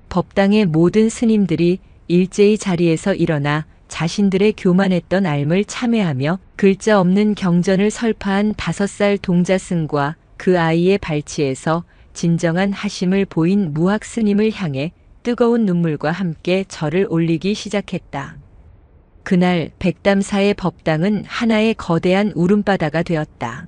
S1: 법당의 모든 스님들이 일제히 자리에서 일어나 자신들의 교만했던 앓을 참회하며 글자 없는 경전을 설파한 5살 동자승과 그 아이의 발치에서 진정한 하심을 보인 무학 스님을 향해 뜨거운 눈물과 함께 절을 올리기 시작했다. 그날 백담사의 법당은 하나의 거대한 울음바다가 되었다.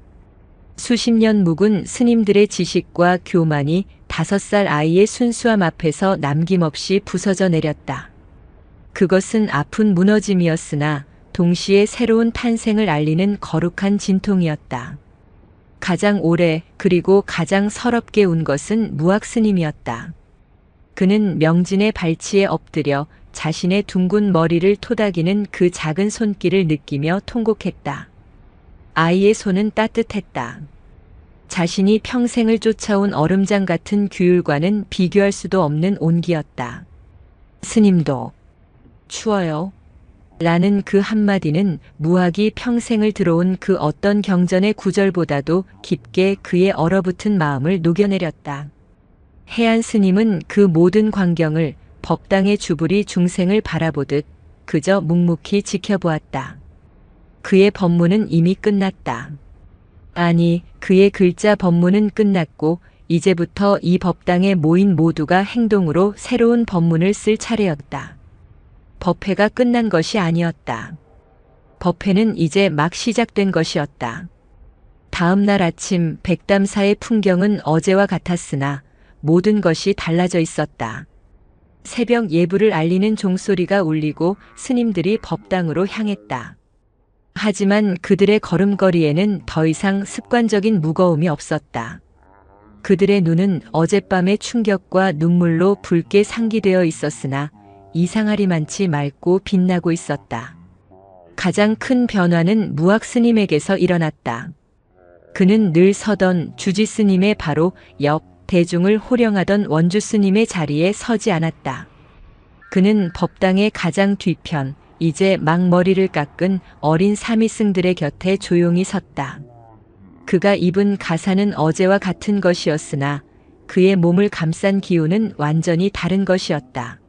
S1: 수십 년 묵은 스님들의 지식과 교만이 5살 아이의 순수함 앞에서 남김없이 부서져 내렸다. 그것은 아픈 무너짐이었으나 동시에 새로운 탄생을 알리는 거룩한 진통이었다. 가장 오래 그리고 가장 서럽게 운 것은 무학 스님이었다. 그는 명진의 발치에 엎드려 자신의 둥근 머리를 토닥이는 그 작은 손길을 느끼며 통곡했다. 아이의 손은 따뜻했다. 자신이 평생을 쫓아온 얼음장 같은 규율과는 비교할 수도 없는 온기였다. 스님도 추워요. 라는 그 한마디는 무학이 평생을 들어온 그 어떤 경전의 구절보다도 깊게 그의 얼어붙은 마음을 녹여내렸다. 해안 스님은 그 모든 광경을 법당의 주불이 중생을 바라보듯 그저 묵묵히 지켜보았다. 그의 법문은 이미 끝났다. 아니, 그의 글자 법문은 끝났고 이제부터 이 법당에 모인 모두가 행동으로 새로운 법문을 쓸 차례였다. 법회가 끝난 것이 아니었다. 법회는 이제 막 시작된 것이었다. 다음 날 아침 백담사의 풍경은 어제와 같았으나 모든 것이 달라져 있었다. 새벽 예불을 알리는 종소리가 울리고 스님들이 법당으로 향했다. 하지만 그들의 걸음걸이에는 더 이상 습관적인 무거움이 없었다. 그들의 눈은 어젯밤의 충격과 눈물로 붉게 상기되어 있었으나 이상하리만치 맑고 빛나고 있었다. 가장 큰 변화는 무학 스님에게서 일어났다. 그는 늘 서던 주지 스님의 바로 옆 대중을 호령하던 원주 스님의 자리에 서지 않았다. 그는 법당의 가장 뒤편, 이제 막 머리를 깎은 어린 사미승들의 곁에 조용히 섰다. 그가 입은 가사는 어제와 같은 것이었으나 그의 몸을 감싼 기운은 완전히 다른 것이었다.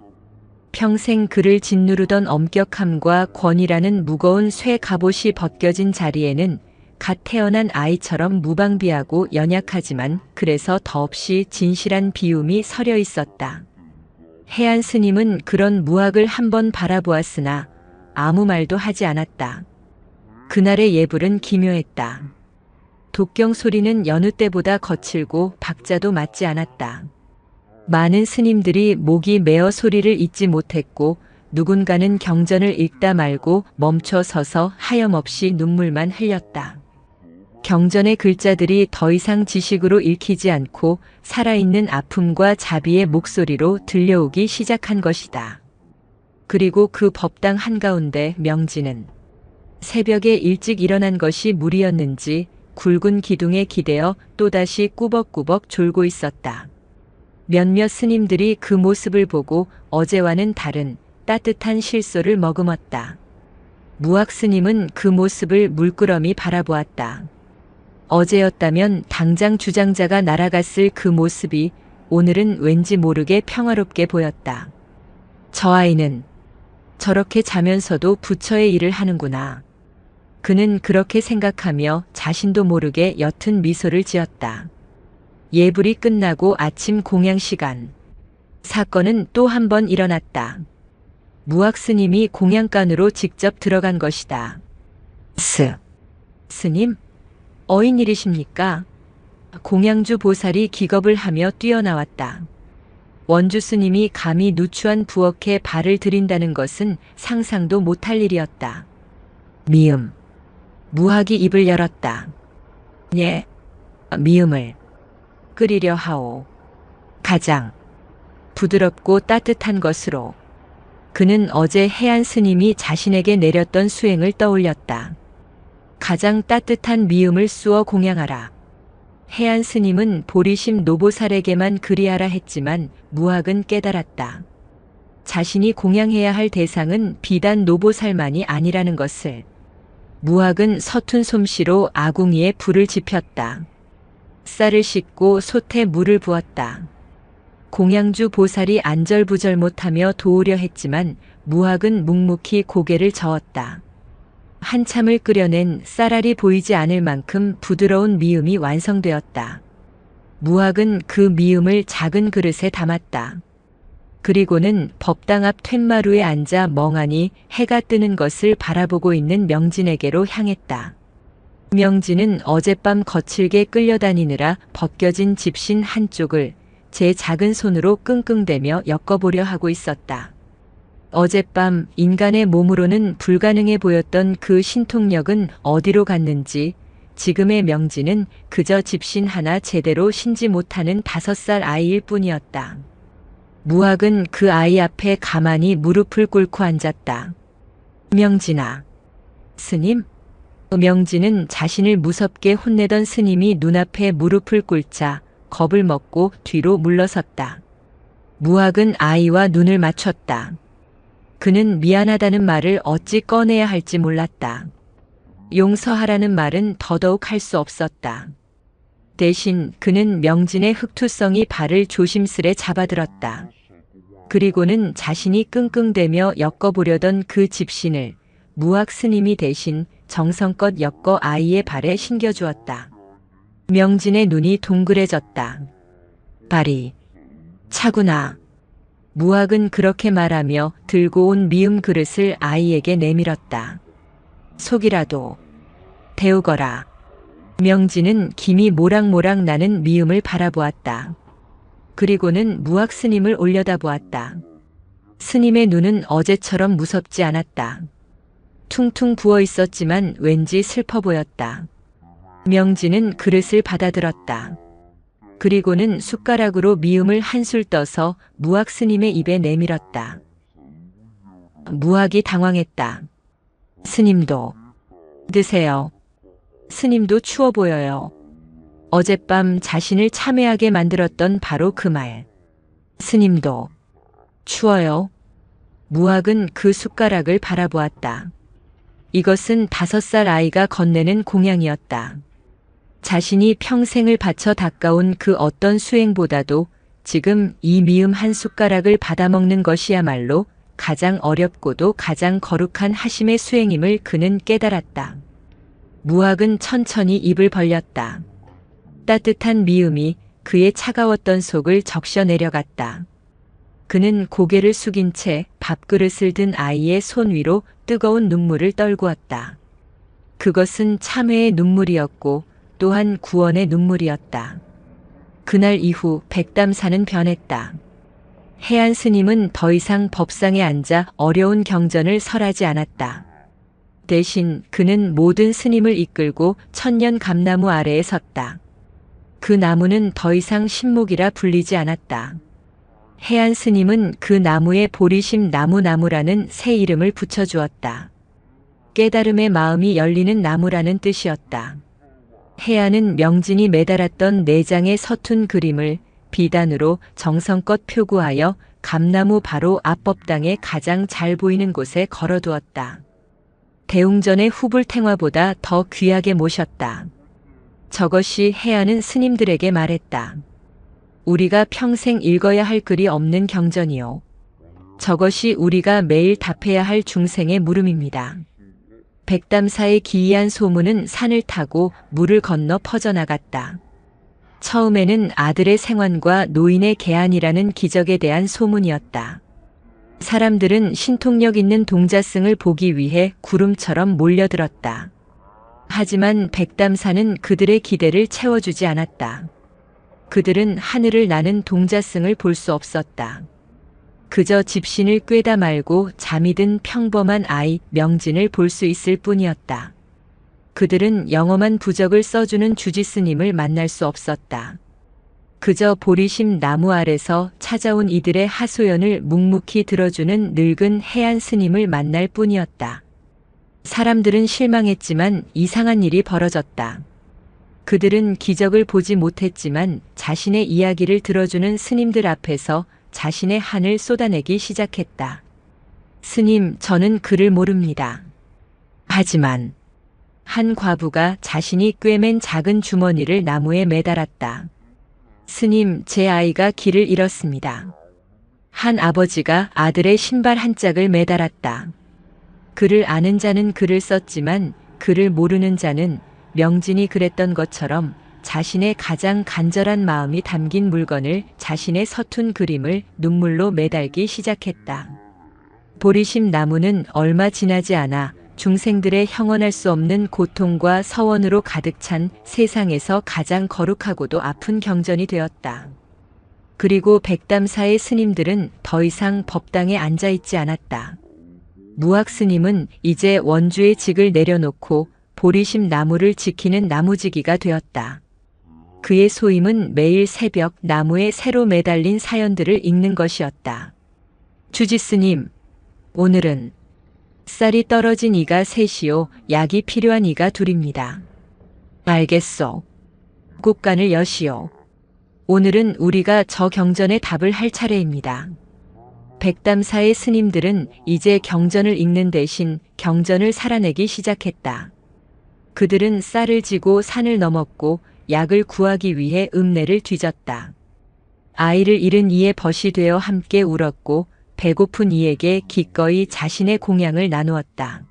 S1: 평생 그를 짓누르던 엄격함과 권위라는 무거운 쇠 갑옷이 벗겨진 자리에는 갓 태어난 아이처럼 무방비하고 연약하지만 그래서 더없이 진실한 비움이 서려 있었다. 해안 스님은 그런 무학을 한번 바라보았으나 아무 말도 하지 않았다. 그날의 예불은 기묘했다. 독경 소리는 여느 때보다 거칠고 박자도 맞지 않았다. 많은 스님들이 목이 메어 소리를 잇지 못했고 누군가는 경전을 읽다 말고 멈춰 서서 하염없이 눈물만 흘렸다. 경전의 글자들이 더 이상 지식으로 읽히지 않고 살아있는 아픔과 자비의 목소리로 들려오기 시작한 것이다. 그리고 그 법당 한가운데 명진은 새벽에 일찍 일어난 것이 무리였는지 굵은 기둥에 기대어 또다시 꾸벅꾸벅 졸고 있었다. 몇몇 스님들이 그 모습을 보고 어제와는 다른 따뜻한 실소를 머금었다. 무학 스님은 그 모습을 물끄러미 바라보았다. 어제였다면 당장 주장자가 날아갔을 그 모습이 오늘은 왠지 모르게 평화롭게 보였다. 저 아이는 저렇게 자면서도 부처의 일을 하는구나. 그는 그렇게 생각하며 자신도 모르게 옅은 미소를 지었다. 예불이 끝나고 아침 공양 시간. 사건은 또 한 번 일어났다. 무학 스님이 공양간으로 직접 들어간 것이다. 스님? 어인일이십니까? 공양주 보살이 기겁을 하며 뛰어나왔다. 원주 스님이 감히 누추한 부엌에 발을 들인다는 것은 상상도 못할 일이었다. 미음. 무학이 입을 열었다. 예, 미음을 끓이려 하오. 가장 부드럽고 따뜻한 것으로. 그는 어제 해안 스님이 자신에게 내렸던 수행을 떠올렸다. 가장 따뜻한 미음을 쑤어 공양하라. 해안 스님은 보리심 노보살에게만 그리하라 했지만 무학은 깨달았다. 자신이 공양해야 할 대상은 비단 노보살만이 아니라는 것을. 무학은 서툰 솜씨로 아궁이에 불을 지폈다. 쌀을 씻고 솥에 물을 부었다. 공양주 보살이 안절부절 못하며 도우려 했지만 무학은 묵묵히 고개를 저었다. 한참을 끓여낸 쌀알이 보이지 않을 만큼 부드러운 미음이 완성되었다. 무학은 그 미음을 작은 그릇에 담았다. 그리고는 법당 앞 툇마루에 앉아 멍하니 해가 뜨는 것을 바라보고 있는 명진에게로 향했다. 명진은 어젯밤 거칠게 끌려다니느라 벗겨진 집신 한쪽을 제 작은 손으로 끙끙대며 엮어보려 하고 있었다. 어젯밤 인간의 몸으로는 불가능해 보였던 그 신통력은 어디로 갔는지 지금의 명진은 그저 집신 하나 제대로 신지 못하는 5살 아이일 뿐이었다. 무학은 그 아이 앞에 가만히 무릎을 꿇고 앉았다. 명진아. 스님? 명진은 자신을 무섭게 혼내던 스님이 눈앞에 무릎을 꿇자 겁을 먹고 뒤로 물러섰다. 무학은 아이와 눈을 맞췄다. 그는 미안하다는 말을 어찌 꺼내야 할지 몰랐다. 용서하라는 말은 더더욱 할 수 없었다. 대신 그는 명진의 흑투성이 발을 조심스레 잡아들었다. 그리고는 자신이 끙끙대며 엮어보려던 그 집신을 무학 스님이 대신 정성껏 엮어 아이의 발에 신겨주었다. 명진의 눈이 동그래졌다. 발이 차구나. 무학은 그렇게 말하며 들고 온 미음 그릇을 아이에게 내밀었다. 속이라도 데우거라. 명진은 김이 모락모락 나는 미음을 바라보았다. 그리고는 무학 스님을 올려다보았다. 스님의 눈은 어제처럼 무섭지 않았다. 퉁퉁 부어 있었지만 왠지 슬퍼 보였다. 명진은 그릇을 받아들었다. 그리고는 숟가락으로 미음을 한술 떠서 무학 스님의 입에 내밀었다. 무학이 당황했다. 스님도 드세요. 스님도 추워 보여요. 어젯밤 자신을 참회하게 만들었던 바로 그 말. 스님도 추워요. 무학은 그 숟가락을 바라보았다. 이것은 5살 아이가 건네는 공양이었다. 자신이 평생을 바쳐 닦아온 그 어떤 수행보다도 지금 이 미음 한 숟가락을 받아먹는 것이야말로 가장 어렵고도 가장 거룩한 하심의 수행임을 그는 깨달았다. 무학은 천천히 입을 벌렸다. 따뜻한 미음이 그의 차가웠던 속을 적셔 내려갔다. 그는 고개를 숙인 채 밥그릇을 든 아이의 손 위로 뜨거운 눈물을 떨구었다. 그것은 참회의 눈물이었고 또한 구원의 눈물이었다. 그날 이후 백담사는 변했다. 해안 스님은 더 이상 법상에 앉아 어려운 경전을 설하지 않았다. 대신 그는 모든 스님을 이끌고 천년 감나무 아래에 섰다. 그 나무는 더 이상 신목이라 불리지 않았다. 해안 스님은 그 나무에 보리심 나무라는 새 이름을 붙여주었다. 깨달음의 마음이 열리는 나무라는 뜻이었다. 해안은 명진이 매달았던 4장의 서툰 그림을 비단으로 정성껏 표구하여 감나무 바로 앞법당에 가장 잘 보이는 곳에 걸어두었다. 대웅전의 후불탱화보다 더 귀하게 모셨다. 저것이 해안은 스님들에게 말했다. 우리가 평생 읽어야 할 글이 없는 경전이요. 저것이 우리가 매일 답해야 할 중생의 물음입니다. 백담사의 기이한 소문은 산을 타고 물을 건너 퍼져나갔다. 처음에는 아들의 생환과 노인의 개안이라는 기적에 대한 소문이었다. 사람들은 신통력 있는 동자승을 보기 위해 구름처럼 몰려들었다. 하지만 백담사는 그들의 기대를 채워주지 않았다. 그들은 하늘을 나는 동자승을 볼 수 없었다. 그저 집신을 꿰다 말고 잠이 든 평범한 아이 명진을 볼 수 있을 뿐이었다. 그들은 영험한 부적을 써주는 주지스님을 만날 수 없었다. 그저 보리심 나무 아래서 찾아온 이들의 하소연을 묵묵히 들어주는 늙은 해안 스님을 만날 뿐이었다. 사람들은 실망했지만 이상한 일이 벌어졌다. 그들은 기적을 보지 못했지만 자신의 이야기를 들어주는 스님들 앞에서 자신의 한을 쏟아내기 시작했다. 스님, 저는 글을 모릅니다. 하지만 한 과부가 자신이 꿰맨 작은 주머니를 나무에 매달았다. 스님, 제 아이가 길을 잃었습니다. 한 아버지가 아들의 신발 한 짝을 매달았다. 글을 아는 자는 글을 썼지만 글을 모르는 자는 명진이 그랬던 것처럼 자신의 가장 간절한 마음이 담긴 물건을 자신의 서툰 그림을 눈물로 매달기 시작했다. 보리심 나무는 얼마 지나지 않아 중생들의 형언할 수 없는 고통과 서원으로 가득 찬 세상에서 가장 거룩하고도 아픈 경전이 되었다. 그리고 백담사의 스님들은 더 이상 법당에 앉아있지 않았다. 무학 스님은 이제 원주의 직을 내려놓고 보리심 나무를 지키는 나무지기가 되었다. 그의 소임은 매일 새벽 나무에 새로 매달린 사연들을 읽는 것이었다. 주지스님, 오늘은 쌀이 떨어진 이가 셋이요, 약이 필요한 이가 둘입니다. 알겠소. 꽃간을 여시오. 오늘은 우리가 저 경전의 답을 할 차례입니다. 백담사의 스님들은 이제 경전을 읽는 대신 경전을 살아내기 시작했다. 그들은 쌀을 지고 산을 넘었고 약을 구하기 위해 읍내를 뒤졌다. 아이를 잃은 이의 벗이 되어 함께 울었고 배고픈 이에게 기꺼이 자신의 공양을 나누었다.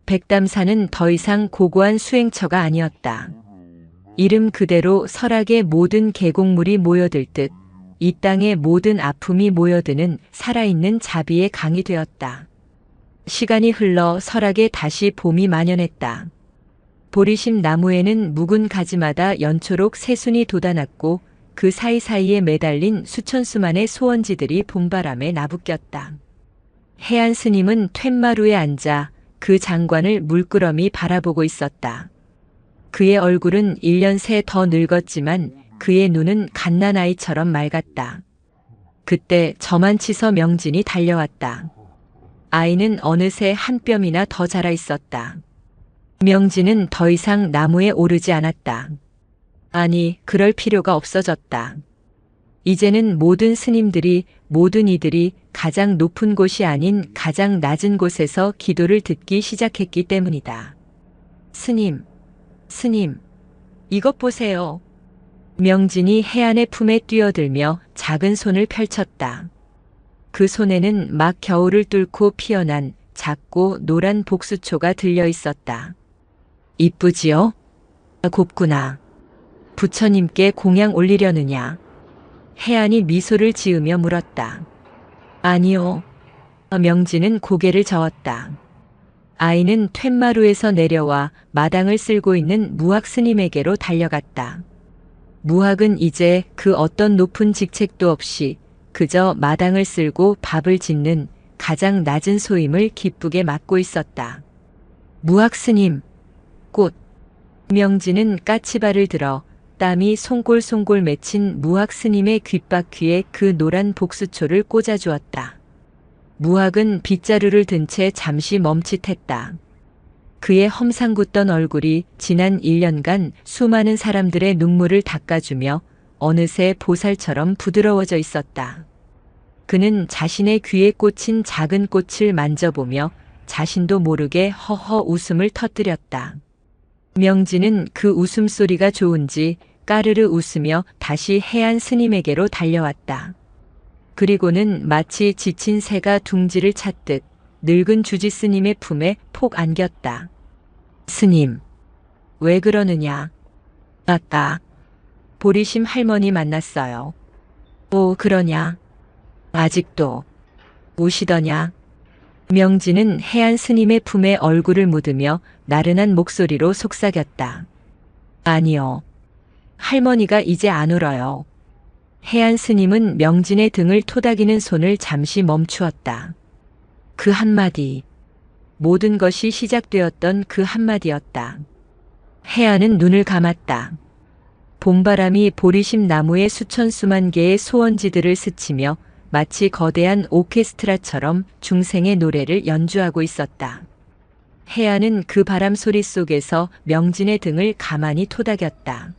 S1: 백담사는 더 이상 고고한 수행처가 아니었다. 이름 그대로 설악의 모든 계곡물이 모여들 듯 이 땅의 모든 아픔이 모여드는 살아있는 자비의 강이 되었다. 시간이 흘러 설악에 다시 봄이 만연했다. 보리심 나무에는 묵은 가지마다 연초록 새순이 돋아났고 그 사이사이에 매달린 수천 수만의 소원지들이 봄바람에 나부꼈다. 해안 스님은 툇마루에 앉아 그 장관을 물끄러미 바라보고 있었다. 그의 얼굴은 1년 새 더 늙었지만 그의 눈은 갓난아이처럼 맑았다. 그때 저만치서 명진이 달려왔다. 아이는 어느새 한 뼘이나 더 자라 있었다. 명진은 더 이상 나무에 오르지 않았다. 아니, 그럴 필요가 없어졌다. 이제는 모든 스님들이, 모든 이들이 가장 높은 곳이 아닌 가장 낮은 곳에서 기도를 듣기 시작했기 때문이다. 스님, 스님, 이것 보세요. 명진이 해안의 품에 뛰어들며 작은 손을 펼쳤다. 그 손에는 막 겨울을 뚫고 피어난 작고 노란 복수초가 들려 있었다. 이쁘지요? 곱구나. 부처님께 공양 올리려느냐? 해안이 미소를 지으며 물었다. 아니요. 명진은 고개를 저었다. 아이는 툇마루에서 내려와 마당을 쓸고 있는 무학 스님에게로 달려갔다. 무학은 이제 그 어떤 높은 직책도 없이 그저 마당을 쓸고 밥을 짓는 가장 낮은 소임을 기쁘게 맡고 있었다. 무학 스님, 꽃. 명진은 까치발을 들어 땀이 송골송골 맺힌 무학 스님의 귓바퀴에 그 노란 복수초를 꽂아주었다. 무학은 빗자루를 든 채 잠시 멈칫했다. 그의 험상궂던 얼굴이 지난 1년간 수많은 사람들의 눈물을 닦아주며 어느새 보살처럼 부드러워져 있었다. 그는 자신의 귀에 꽂힌 작은 꽃을 만져보며 자신도 모르게 허허 웃음을 터뜨렸다. 명진은 그 웃음소리가 좋은지 까르르 웃으며 다시 해안 스님에게로 달려왔다. 그리고는 마치 지친 새가 둥지를 찾듯 늙은 주지 스님의 품에 폭 안겼다. 스님, 왜 그러느냐? 아까 보리심 할머니 만났어요. 오, 그러냐? 아직도 우시더냐? 명진은 해안 스님의 품에 얼굴을 묻으며 나른한 목소리로 속삭였다. 아니요. 할머니가 이제 안 울어요. 해안 스님은 명진의 등을 토닥이는 손을 잠시 멈추었다. 그 한마디, 모든 것이 시작되었던 그 한마디였다. 해안은 눈을 감았다. 봄바람이 보리심 나무의 수천 수만 개의 소원지들을 스치며 마치 거대한 오케스트라처럼 중생의 노래를 연주하고 있었다. 해안은 그 바람 소리 속에서 명진의 등을 가만히 토닥였다.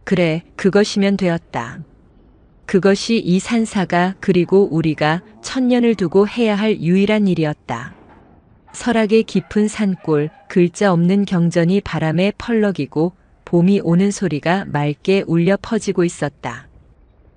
S1: 그래, 그것이면 되었다. 그것이 이 산사가 그리고 우리가 천년을 두고 해야 할 유일한 일이었다. 설악의 깊은 산골, 글자 없는 경전이 바람에 펄럭이고 봄이 오는 소리가 맑게 울려 퍼지고 있었다.